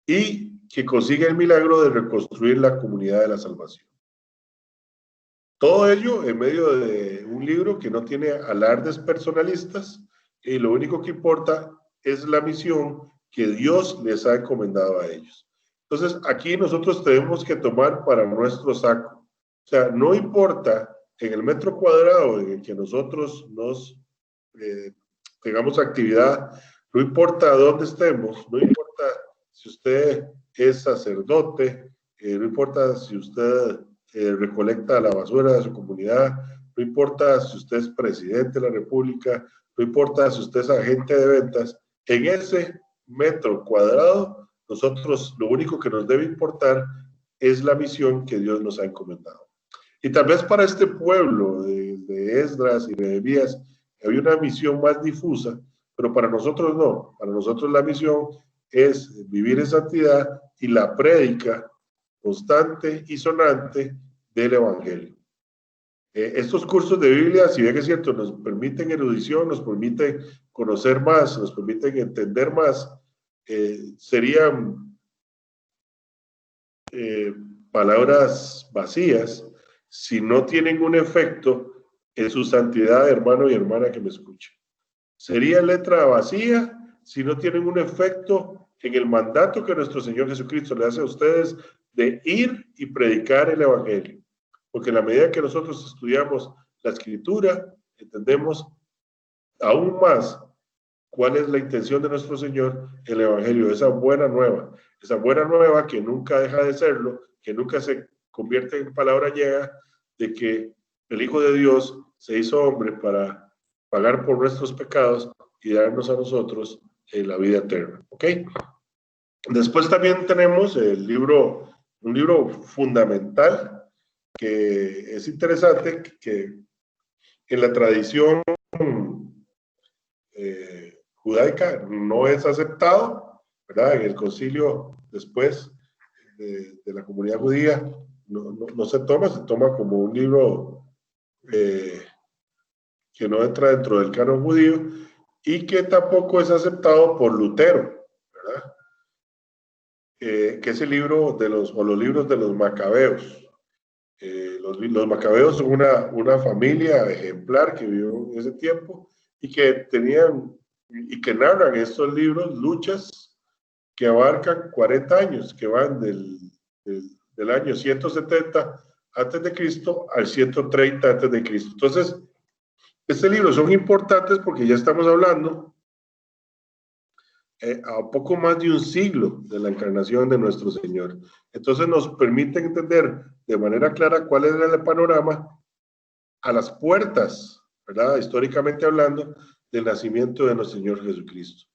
y que consigue el milagro de reconstruir la comunidad de la salvación. Todo ello en medio de un libro que no tiene alardes personalistas, y lo único que importa es la misión que Dios les ha encomendado a ellos. Entonces, aquí nosotros tenemos que tomar para nuestro saco. O sea, no importa en el metro cuadrado en el que nosotros nos tengamos actividad, no importa dónde estemos, no importa si usted es sacerdote, no importa si usted recolecta la basura de su comunidad, no importa si usted es presidente de la República, no importa si usted es agente de ventas, en ese metro cuadrado, nosotros lo único que nos debe importar es la misión que Dios nos ha encomendado. Y tal vez para este pueblo de Esdras y de Nehemías había una misión más difusa, pero para nosotros no. Para nosotros la misión es vivir en santidad y la prédica constante y sonante del Evangelio. Estos cursos de Biblia, si bien es cierto, nos permiten erudición, nos permiten conocer más, nos permiten entender más, serían palabras vacías si no tienen un efecto en su santidad, hermano y hermana que me escucha. Sería letra vacía si no tienen un efecto en el mandato que nuestro Señor Jesucristo le hace a ustedes de ir y predicar el Evangelio. Porque en la medida que nosotros estudiamos la Escritura, entendemos aún más cuál es la intención de nuestro Señor, el Evangelio, esa buena nueva que nunca deja de serlo, que nunca se convierte en palabra llega, de que el Hijo de Dios se hizo hombre para pagar por nuestros pecados y darnos a nosotros la vida eterna. ¿Ok? Después también tenemos un libro fundamental, que es interesante, que en la tradición judaica no es aceptado, ¿verdad? En el concilio después de la comunidad judía no se toma como un libro que no entra dentro del canon judío, y que tampoco es aceptado por Lutero, ¿verdad? Que es el libro los libros de los macabeos. Los macabeos son una familia ejemplar que vivió en ese tiempo y que narran estos libros luchas que abarcan 40 años, que van del año 170 antes de Cristo al 130 antes de Cristo. Entonces, estos libros son importantes porque ya estamos hablando a poco más de un siglo de la encarnación de nuestro Señor. Entonces nos permiten entender de manera clara cuál es el panorama a las puertas, ¿verdad?, históricamente hablando, del nacimiento de nuestro Señor Jesucristo.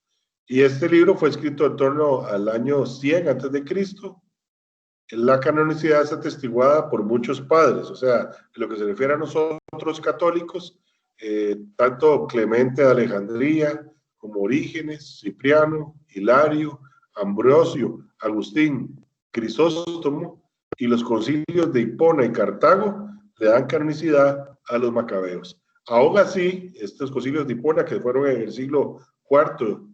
Y este libro fue escrito en torno al año 100 antes de Cristo. La canonicidad es atestiguada por muchos padres, o sea, en lo que se refiere a nosotros católicos, tanto Clemente de Alejandría, como Orígenes, Cipriano, Hilario, Ambrosio, Agustín, Crisóstomo y los concilios de Hipona y Cartago le dan canonicidad a los macabeos. Aún así, estos concilios de Hipona, que fueron en el siglo IV,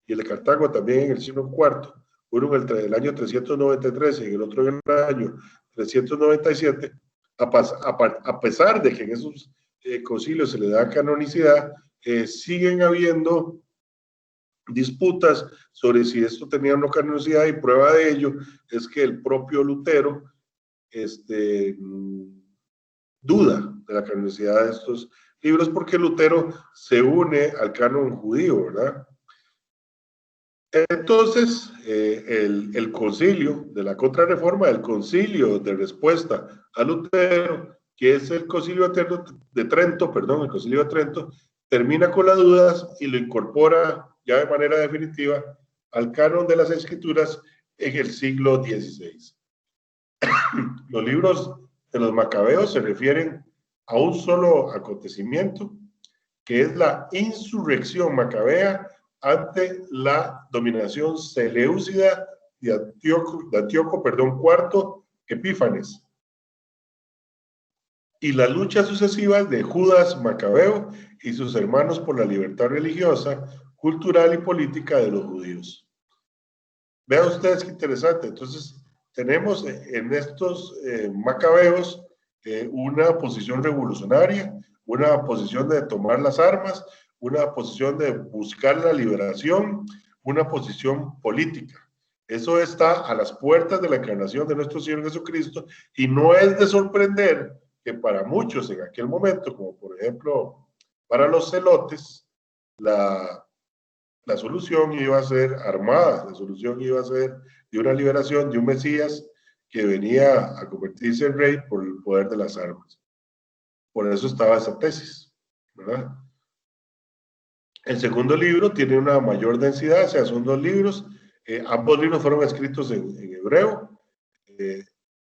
y el de Cartago también en el siglo IV, uno en el año 393 y en el otro en el año 397, a pesar de que en esos concilios se le da canonicidad, siguen habiendo disputas sobre si esto tenía o no canonicidad, y prueba de ello es que el propio Lutero duda de la canonicidad de estos libros, porque Lutero se une al canon judío, ¿verdad? Entonces, el concilio de la Contrarreforma, el concilio de respuesta a Lutero, que es el concilio de Trento, perdón, el concilio de Trento, termina con las dudas y lo incorpora ya de manera definitiva al canon de las Escrituras en el siglo XVI. Los libros de los Macabeos se refieren a un solo acontecimiento, que es la insurrección macabea ante la dominación seleucida de Antíoco IV Epífanes, y las luchas sucesivas de Judas Macabeo y sus hermanos por la libertad religiosa, cultural y política de los judíos. Vean ustedes qué interesante. Entonces, tenemos en estos macabeos una posición revolucionaria, una posición de tomar las armas, una posición de buscar la liberación, una posición política. Eso está a las puertas de la encarnación de nuestro Señor Jesucristo, y no es de sorprender que para muchos en aquel momento, como por ejemplo para los celotes, la solución iba a ser armada, la solución iba a ser de una liberación, de un Mesías que venía a convertirse en rey por el poder de las armas. Por eso estaba esa tesis, ¿verdad? El segundo libro tiene una mayor densidad, o sea, son 2 libros. Ambos libros fueron escritos en hebreo.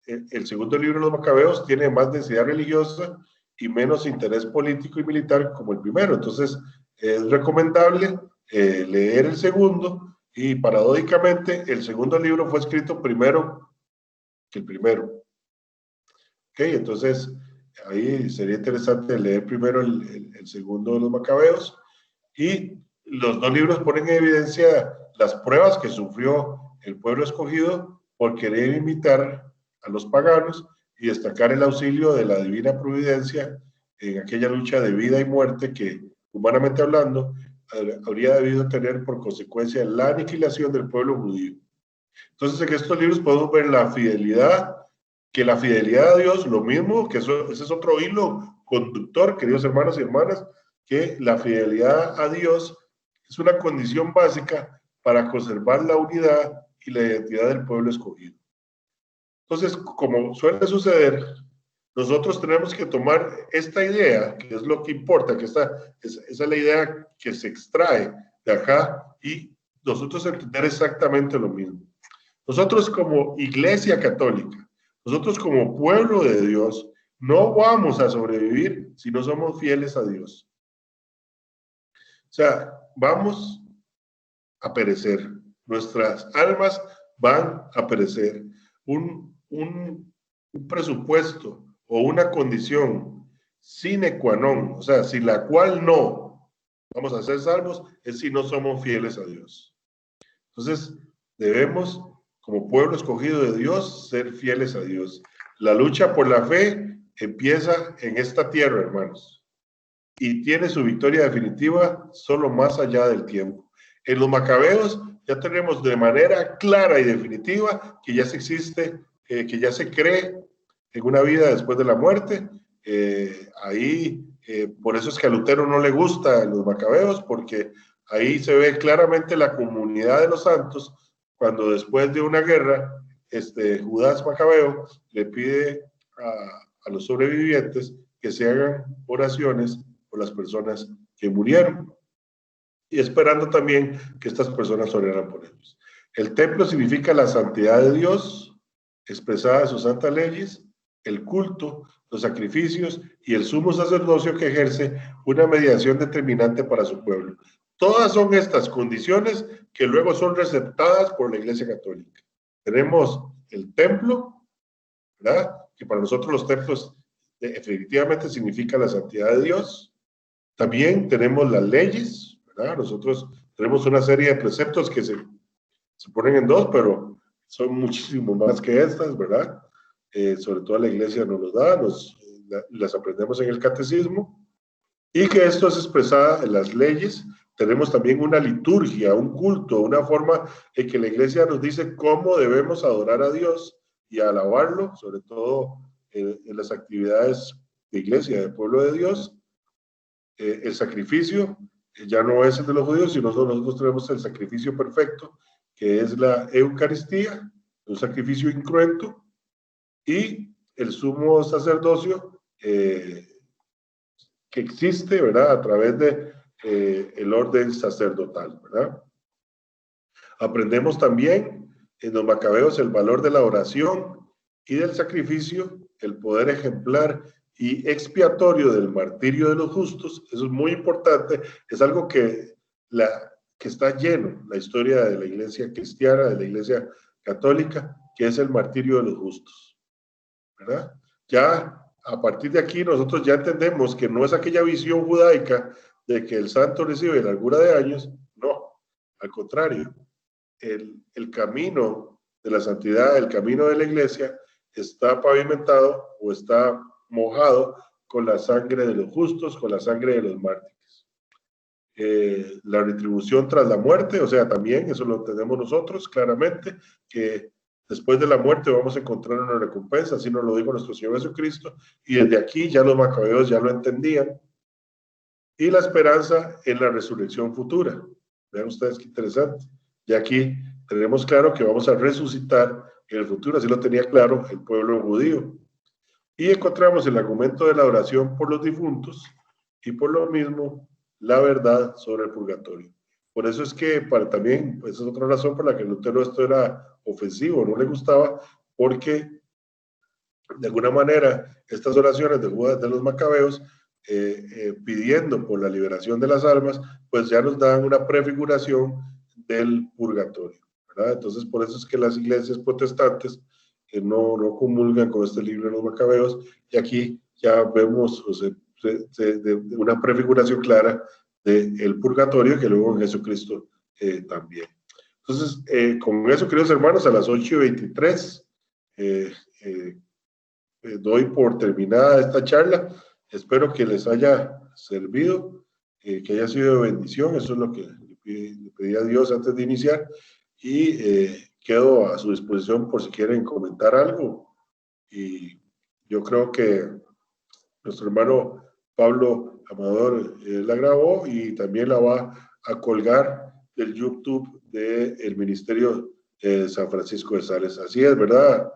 El segundo libro de los Macabeos tiene más densidad religiosa y menos interés político y militar como el primero. Entonces, es recomendable leer el segundo, y paradójicamente el segundo libro fue escrito primero que el primero. Ok, entonces ahí sería interesante leer primero el segundo de los Macabeos, y los 2 libros ponen en evidencia las pruebas que sufrió el pueblo escogido por querer imitar a los paganos y destacar el auxilio de la divina providencia en aquella lucha de vida y muerte que, humanamente hablando, habría debido tener por consecuencia la aniquilación del pueblo judío. Entonces, en estos libros podemos ver la fidelidad, que la fidelidad a Dios, lo mismo, que ese es otro hilo conductor, queridos hermanos y hermanas, que la fidelidad a Dios es una condición básica para conservar la unidad y la identidad del pueblo escogido. Entonces, como suele suceder, nosotros tenemos que tomar esta idea, que es lo que importa, que esa es la idea que se extrae de acá, y nosotros entender exactamente lo mismo. Nosotros como Iglesia Católica, nosotros como pueblo de Dios, no vamos a sobrevivir si no somos fieles a Dios. O sea, vamos a perecer. Nuestras almas van a perecer. Un presupuesto o una condición sine qua non, o sea, sin la cual no vamos a ser salvos, es si no somos fieles a Dios. Entonces, debemos, como pueblo escogido de Dios, ser fieles a Dios. La lucha por la fe empieza en esta tierra, hermanos, y tiene su victoria definitiva solo más allá del tiempo. En los Macabeos ya tenemos de manera clara y definitiva que ya se existe, que ya se cree en una vida después de la muerte. Por eso es que a Lutero no le gusta los Macabeos, porque ahí se ve claramente la comunidad de los santos, cuando después de una guerra, Judas Macabeo le pide a los sobrevivientes que se hagan oraciones por las personas que murieron, y esperando también que estas personas oraran por ellos. El templo significa la santidad de Dios, expresada en sus santas leyes, el culto, los sacrificios y el sumo sacerdocio que ejerce una mediación determinante para su pueblo. Todas son estas condiciones que luego son receptadas por la Iglesia Católica. Tenemos el templo, ¿verdad? Que para nosotros los templos definitivamente significa la santidad de Dios. También tenemos las leyes, ¿verdad? Nosotros tenemos una serie de preceptos que se se ponen en dos, pero son muchísimo más que estas, ¿verdad? Sobre todo la iglesia nos los da, las aprendemos en el catecismo, y que esto es expresada en las leyes. Tenemos también una liturgia, un culto, una forma en que la iglesia nos dice cómo debemos adorar a Dios y alabarlo, sobre todo en las actividades de iglesia, del pueblo de Dios. El sacrificio ya no es el de los judíos, sino nosotros tenemos el sacrificio perfecto, que es la Eucaristía, un sacrificio incruento, y el sumo sacerdocio que existe, ¿verdad? A través de el orden sacerdotal, ¿verdad? Aprendemos también en los macabeos el valor de la oración y del sacrificio, el poder ejemplar y expiatorio del martirio de los justos. Eso es muy importante, es algo que está lleno la historia de la iglesia cristiana, de la iglesia católica, que es el martirio de los justos, ¿verdad? Ya a partir de aquí nosotros ya entendemos que no es aquella visión judaica de que el santo recibe la largura de años, no, al contrario, el camino de la santidad, el camino de la iglesia está pavimentado o está mojado con la sangre de los justos, con la sangre de los mártires. La retribución tras la muerte, o sea, también eso lo entendemos nosotros claramente, que después de la muerte vamos a encontrar una recompensa, así nos lo dijo nuestro Señor Jesucristo, y desde aquí ya los macabeos ya lo entendían, y la esperanza en la resurrección futura. Vean ustedes qué interesante. Y aquí tenemos claro que vamos a resucitar en el futuro, así lo tenía claro el pueblo judío. Y encontramos el argumento de la oración por los difuntos y por lo mismo la verdad sobre el purgatorio. Por eso es que también, esa es otra razón por la que Lutero esto era ofensivo, no le gustaba, porque de alguna manera estas oraciones de los macabeos pidiendo por la liberación de las almas, pues ya nos dan una prefiguración del purgatorio, ¿verdad? Entonces por eso es que las iglesias protestantes no comulgan con este libro de los macabeos, y aquí ya vemos una prefiguración clara del purgatorio, que luego en Jesucristo también. Entonces, con eso, queridos hermanos, a las 8:23 doy por terminada esta charla. Espero que les haya servido, que haya sido de bendición. Eso es lo que le pedí a Dios antes de iniciar, y quedo a su disposición por si quieren comentar algo. Y yo creo que nuestro hermano Pablo Amador la grabó y también la va a colgar del YouTube del Ministerio de San Francisco de Sales. Así es, ¿verdad,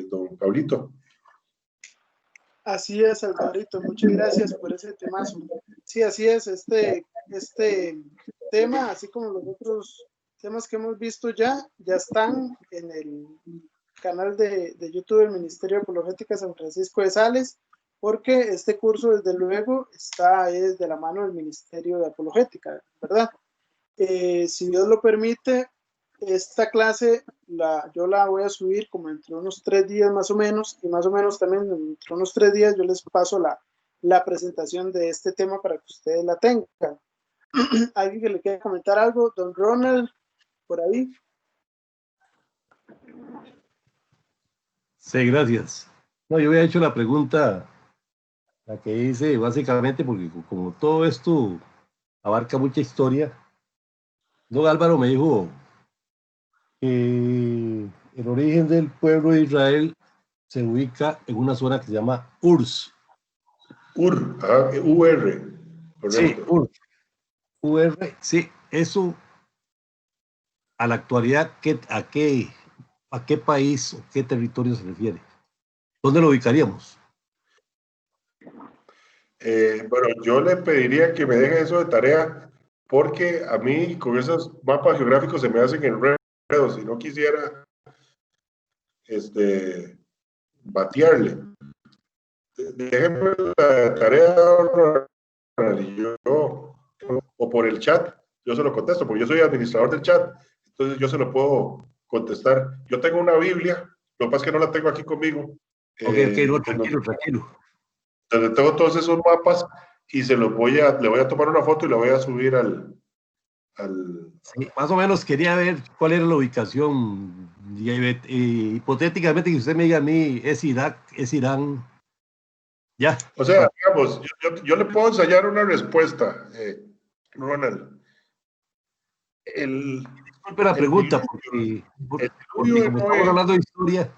don Pablito? Así es, Alvarito, muchas gracias por ese temazo. Sí, así es, este tema, así como los otros temas que hemos visto ya están en el canal de YouTube del Ministerio de Apologética San Francisco de Sales, porque este curso, desde luego, está de la mano del Ministerio de Apologética, ¿verdad? Si Dios lo permite, esta clase yo la voy a subir como entre unos 3 días más o menos, y más o menos también entre unos 3 días yo les paso la presentación de este tema para que ustedes la tengan. ¿Alguien que le quiera comentar algo? Don Ronald, por ahí. Sí, gracias. No, yo había hecho la pregunta, la que hice básicamente, porque como todo esto abarca mucha historia, don Álvaro me dijo que el origen del pueblo de Israel se ubica en una zona que se llama Urs. UR. Correcto. Sí, Urs. UR, sí, eso a la actualidad, ¿a qué país o qué territorio se refiere? ¿Dónde lo ubicaríamos? Bueno, yo le pediría que me dejen eso de tarea, porque a mí con esos mapas geográficos se me hacen enredos, si no quisiera batearle. Déjenme la tarea o por el chat, yo se lo contesto, porque yo soy administrador del chat, entonces yo se lo puedo contestar. Yo tengo una Biblia, lo que pasa es que no la tengo aquí conmigo. Ok, no, tranquilo. Donde tengo todos esos mapas, y le voy a tomar una foto y la voy a subir al Sí, más o menos quería ver cuál era la ubicación. Y hipotéticamente que usted me diga a mí, es Irak, es Irán. Ya. O sea, digamos, yo le puedo ensayar una respuesta, Ronald. Disculpe la pregunta, porque diluvio de como Noé, estamos hablando de historia.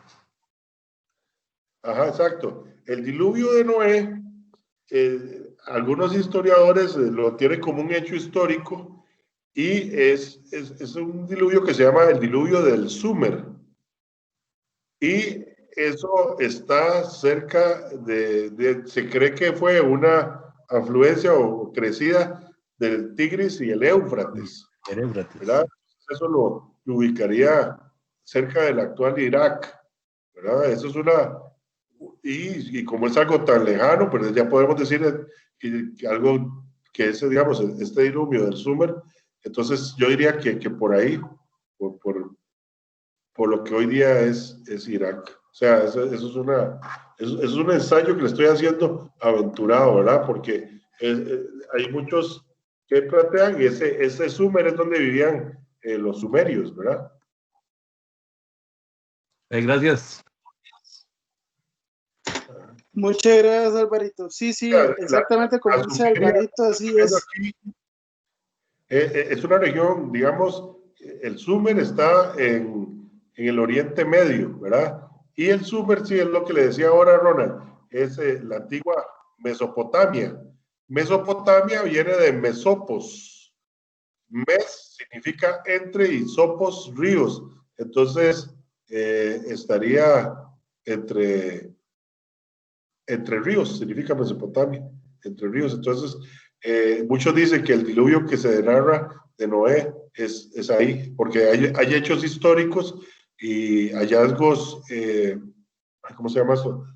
ajá, exacto. El diluvio de Noé, algunos historiadores lo tienen como un hecho histórico y es un diluvio que se llama el diluvio del Sumer. Y eso está cerca se cree que fue una afluencia o crecida del Tigris y el Éufrates, ¿verdad? Eso lo ubicaría cerca del actual Irak, ¿verdad? Eso es y como es algo tan lejano, pues ya podemos decir que algo que es, digamos, este diluvio del Sumer, entonces yo diría que por ahí, por lo que hoy día es Irak. O sea, eso es un ensayo que le estoy haciendo aventurado, ¿verdad? Porque hay muchos que plantean y ese Sumer es donde vivían los sumerios, ¿verdad? Gracias. Muchas gracias, Alvarito. Sí, exactamente como dice Alvarito, así es. Aquí, es una región, digamos, el Sumer está en el Oriente Medio, ¿verdad? Y el Sumer, sí, es lo que le decía ahora Ronald, es la antigua Mesopotamia. Mesopotamia viene de Mesopos. Mes significa entre y sopos, ríos. Entonces, estaría entre ríos, significa Mesopotamia, entre ríos. Entonces, muchos dicen que el diluvio que se narra de Noé es ahí, porque hay hechos históricos y hallazgos, ¿cómo se llama eso?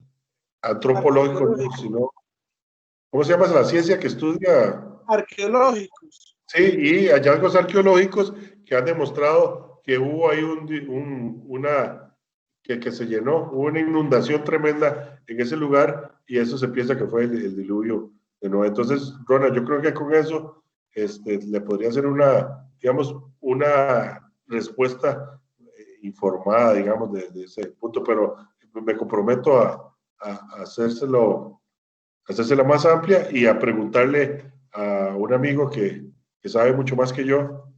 Antropológicos, no, sino, ¿cómo se llama la ciencia que estudia? Arqueológicos. Sí, y hallazgos arqueológicos que han demostrado que hubo ahí que se llenó, hubo una inundación tremenda en ese lugar y eso se piensa que fue el diluvio de Noé. Entonces, Ronald, yo creo que con eso le podría hacer digamos, una respuesta informada, digamos, de ese punto, pero me comprometo a hacérsela más amplia y a preguntarle a un amigo que sabe mucho más que yo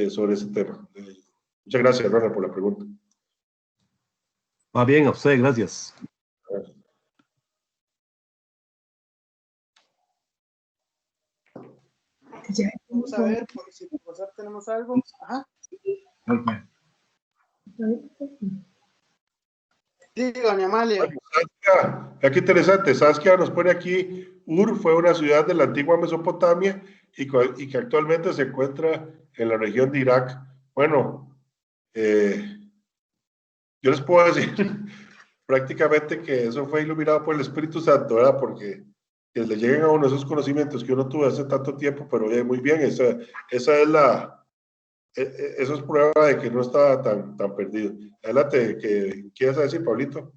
sobre ese tema. Muchas gracias, Ronald, por la pregunta. Va bien, a usted, gracias. Vamos a ver si por WhatsApp tenemos algo. Ajá. Okay. Sí, doña Amalia. Bueno, Saskia, qué interesante. Saskia nos pone aquí, Ur fue una ciudad de la antigua Mesopotamia y que actualmente se encuentra en la región de Irak. Bueno, yo les puedo decir prácticamente que eso fue iluminado por el Espíritu Santo, ¿verdad? Porque que le lleguen a uno esos conocimientos que uno tuvo hace tanto tiempo, pero muy bien, esa es eso es prueba de que no estaba tan perdido. Adelante, ¿qué ibas a decir, Pablito?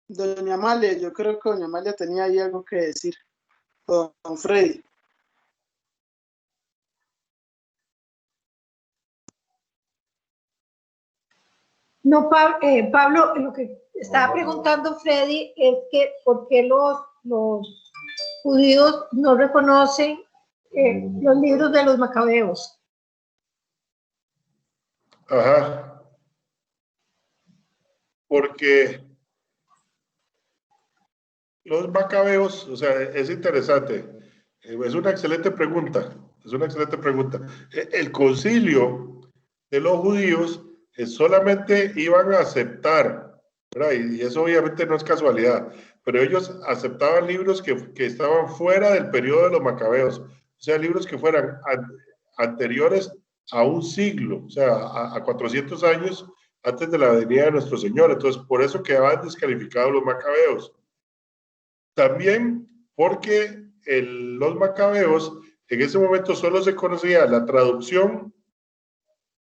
Doña Amalia, yo creo que doña Amalia tenía ahí algo que decir. Don Freddy. No, Pablo, lo que estaba preguntando Freddy es que por qué los judíos no reconocen los libros de los macabeos. Ajá. Porque los macabeos, o sea, es interesante. Es una excelente pregunta. Es una excelente pregunta. El concilio de los judíos solamente iban a aceptar, ¿verdad? Y eso obviamente no es casualidad, pero ellos aceptaban libros que estaban fuera del periodo de los macabeos, o sea, libros que fueran anteriores a un siglo, o sea, a 400 años antes de la venida de nuestro Señor. Entonces, por eso quedaban descalificados los macabeos. También porque los macabeos en ese momento solo se conocía la traducción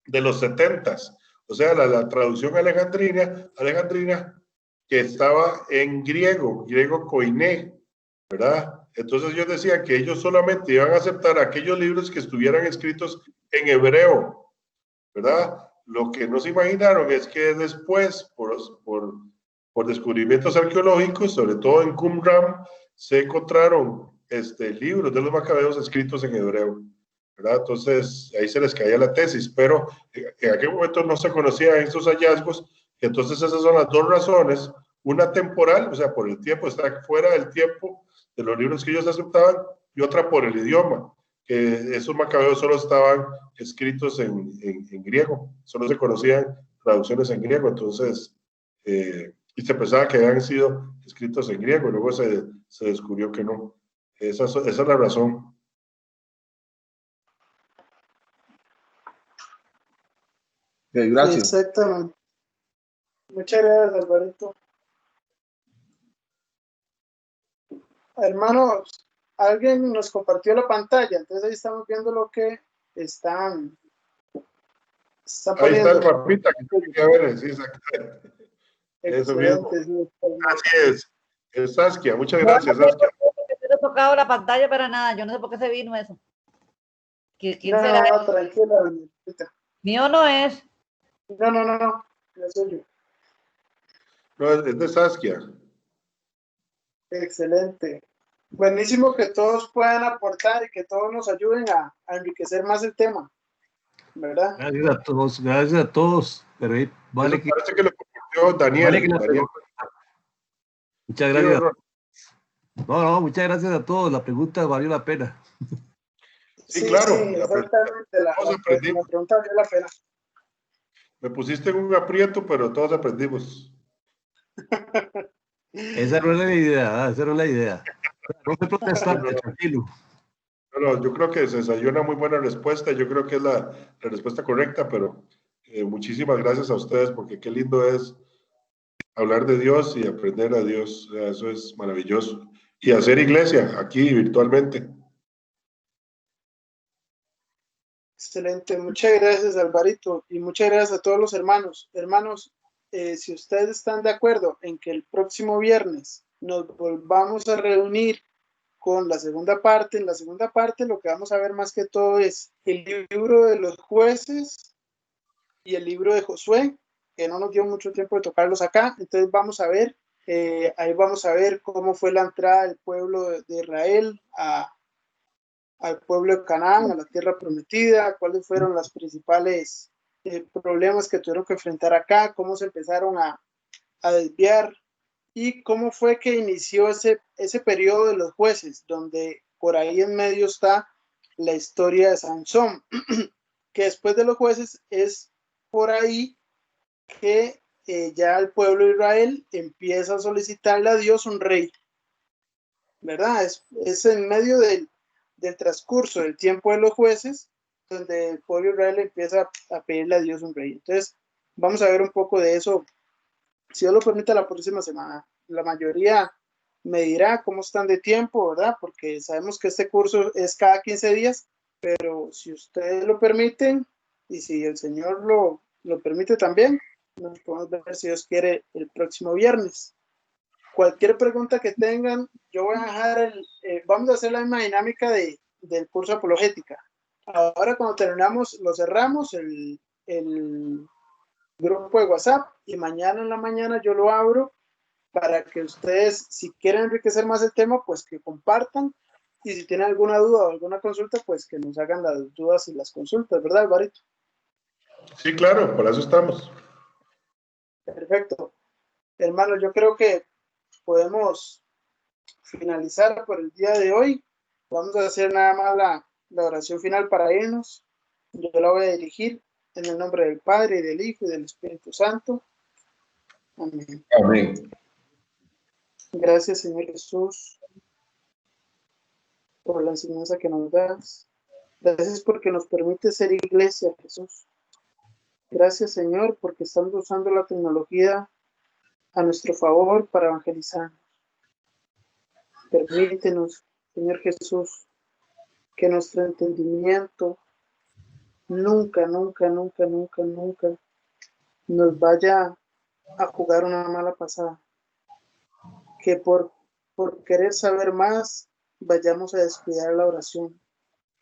de los 70s, o sea, la traducción alejandrina que estaba en griego koiné, ¿verdad? Entonces ellos decían que ellos solamente iban a aceptar aquellos libros que estuvieran escritos en hebreo, ¿verdad? Lo que no se imaginaron es que después, por descubrimientos arqueológicos, sobre todo en Qumran, se encontraron libros de los macabeos escritos en hebreo, ¿verdad? Entonces ahí se les caía la tesis, pero en aquel momento no se conocían estos hallazgos, y entonces esas son las dos razones, una temporal, o sea, por el tiempo, está fuera del tiempo de los libros que ellos aceptaban, y otra por el idioma, que esos macabeos solo estaban escritos en griego, solo se conocían traducciones en griego, entonces, y se pensaba que habían sido escritos en griego, y luego se descubrió que no. Esa es la razón. Gracias. Exactamente. Muchas gracias, Alvarito. Hermanos, alguien nos compartió la pantalla, entonces ahí estamos viendo lo que están Ahí está el poniendo. mapita que quería ver, sí, exactamente. Eso mismo. Excelente, sí. Así es Saskia, muchas No, gracias, no sé Saskia. por qué no he tocado la pantalla para nada. Yo no sé por qué se vino eso. ¿Quién será? No, tranquila, doñita. Mío no es. No soy yo. No, es de Saskia. Excelente. Buenísimo que todos puedan aportar y que todos nos ayuden a enriquecer más el tema, ¿verdad? Gracias a todos, pero ahí vale Eso que, parece que lo compartió Daniel. vale que la Daniel. muchas Sí, gracias. Ron. No, muchas gracias a todos, la pregunta valió la pena. Sí, claro. Exactamente. La pregunta valió la pena. Me pusiste en un aprieto, pero todos aprendimos. Esa no era la idea, esa no es la idea. No estoy protestando, tranquilo. No, yo creo que se salió una muy buena respuesta. Yo creo que es la respuesta correcta, pero muchísimas gracias a ustedes, porque qué lindo es hablar de Dios y aprender a Dios. O sea, eso es maravilloso. Y hacer iglesia aquí virtualmente. Excelente. Muchas gracias, Alvarito, y muchas gracias a todos los hermanos. Hermanos, si ustedes están de acuerdo en que el próximo viernes nos volvamos a reunir con la segunda parte, en la segunda parte lo que vamos a ver más que todo es el libro de los jueces y el libro de Josué, que no nos dio mucho tiempo de tocarlos acá, entonces vamos a ver, ahí vamos a ver cómo fue la entrada del pueblo de Israel al pueblo de Canaán, a la tierra prometida, cuáles fueron los principales problemas que tuvieron que enfrentar acá, cómo se empezaron a desviar y cómo fue que inició ese periodo de los jueces, donde por ahí en medio está la historia de Sansón, que después de los jueces es por ahí que ya el pueblo de Israel empieza a solicitarle a Dios un rey, ¿verdad? Es en medio del transcurso del tiempo de los jueces donde el pueblo de Israel empieza a pedirle a Dios un rey. Entonces, vamos a ver un poco de eso, si Dios lo permite, la próxima semana. La mayoría me dirá cómo están de tiempo, ¿verdad? Porque sabemos que este curso es cada 15 días, pero si ustedes lo permiten y si el Señor lo permite también, nos podemos ver si Dios quiere el próximo viernes. Cualquier pregunta que tengan, yo voy a dejar vamos a hacer la misma dinámica del curso de apologética. Ahora cuando terminamos, lo cerramos el grupo de WhatsApp y mañana en la mañana yo lo abro para que ustedes, si quieren enriquecer más el tema, pues que compartan y si tienen alguna duda o alguna consulta, pues que nos hagan las dudas y las consultas, ¿verdad, Alvarito? Sí, claro, para eso estamos. Perfecto. Hermano, yo creo que podemos finalizar por el día de hoy. Vamos a hacer nada más la oración final para irnos. Yo la voy a dirigir en el nombre del Padre, y del Hijo, y del Espíritu Santo. Amén. Amén. Gracias, Señor Jesús, por la enseñanza que nos das. Gracias porque nos permite ser iglesia, Jesús. Gracias, Señor, porque estamos usando la tecnología a nuestro favor para evangelizar. Permítenos, Señor Jesús, que nuestro entendimiento nunca nos vaya a jugar una mala pasada. Que por querer saber más vayamos a descuidar la oración,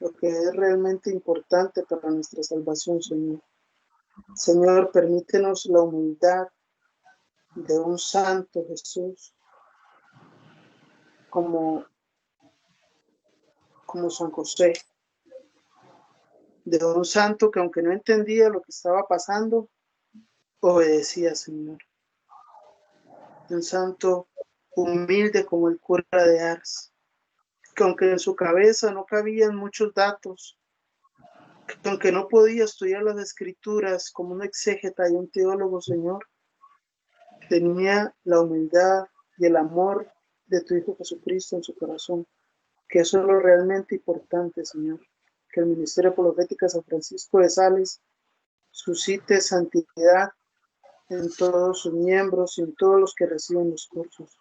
lo que es realmente importante para nuestra salvación, Señor. Señor, permítenos la humildad de un santo Jesús, como San José, de un santo que aunque no entendía lo que estaba pasando, obedecía, Señor. De un santo humilde como el cura de Ars, que aunque en su cabeza no cabían muchos datos, que aunque no podía estudiar las escrituras como un exégeta y un teólogo, Señor, tenía la humildad y el amor de tu Hijo Jesucristo en su corazón, que eso es lo realmente importante, Señor, que el Ministerio Apologética San Francisco de Sales suscite santidad en todos sus miembros y en todos los que reciben los cursos.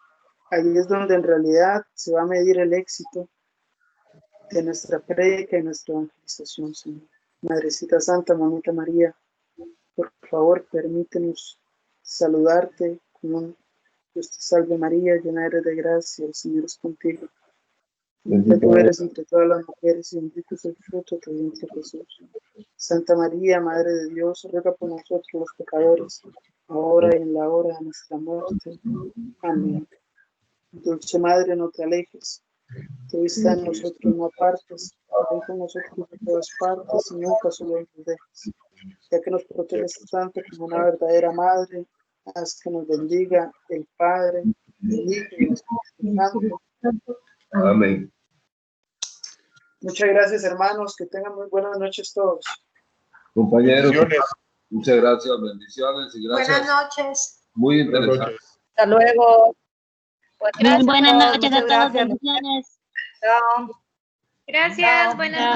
Ahí es donde en realidad se va a medir el éxito de nuestra prédica y nuestra evangelización, Señor. Madrecita Santa, Mamita María, por favor, permítenos saludarte con un Dios te salve María, llena eres de gracia, el Señor es contigo. Bendita tú eres entre todas las mujeres y bendito es el fruto de tu vientre, Jesús. Santa María, Madre de Dios, ruega por nosotros los pecadores, ahora y en la hora de nuestra muerte. Amén. Dulce Madre, no te alejes, tu vista en nosotros no apartes, ven con nosotros de todas partes y nunca solo nos dejes. Ya que nos proteges tanto como una verdadera madre, haz que nos bendiga el Padre, el Hijo y el Espíritu Santo. Amén. Muchas gracias, hermanos, que tengan muy buenas noches todos. Compañeros, Bendiciones. muchas gracias, bendiciones y gracias. Buenas noches. Muy Buenas interesante. noches. Hasta luego. Pues Muy gracias buenas a todos, noches a muchas todos, gracias. bendiciones. Chao. Gracias, Chao. buenas noches.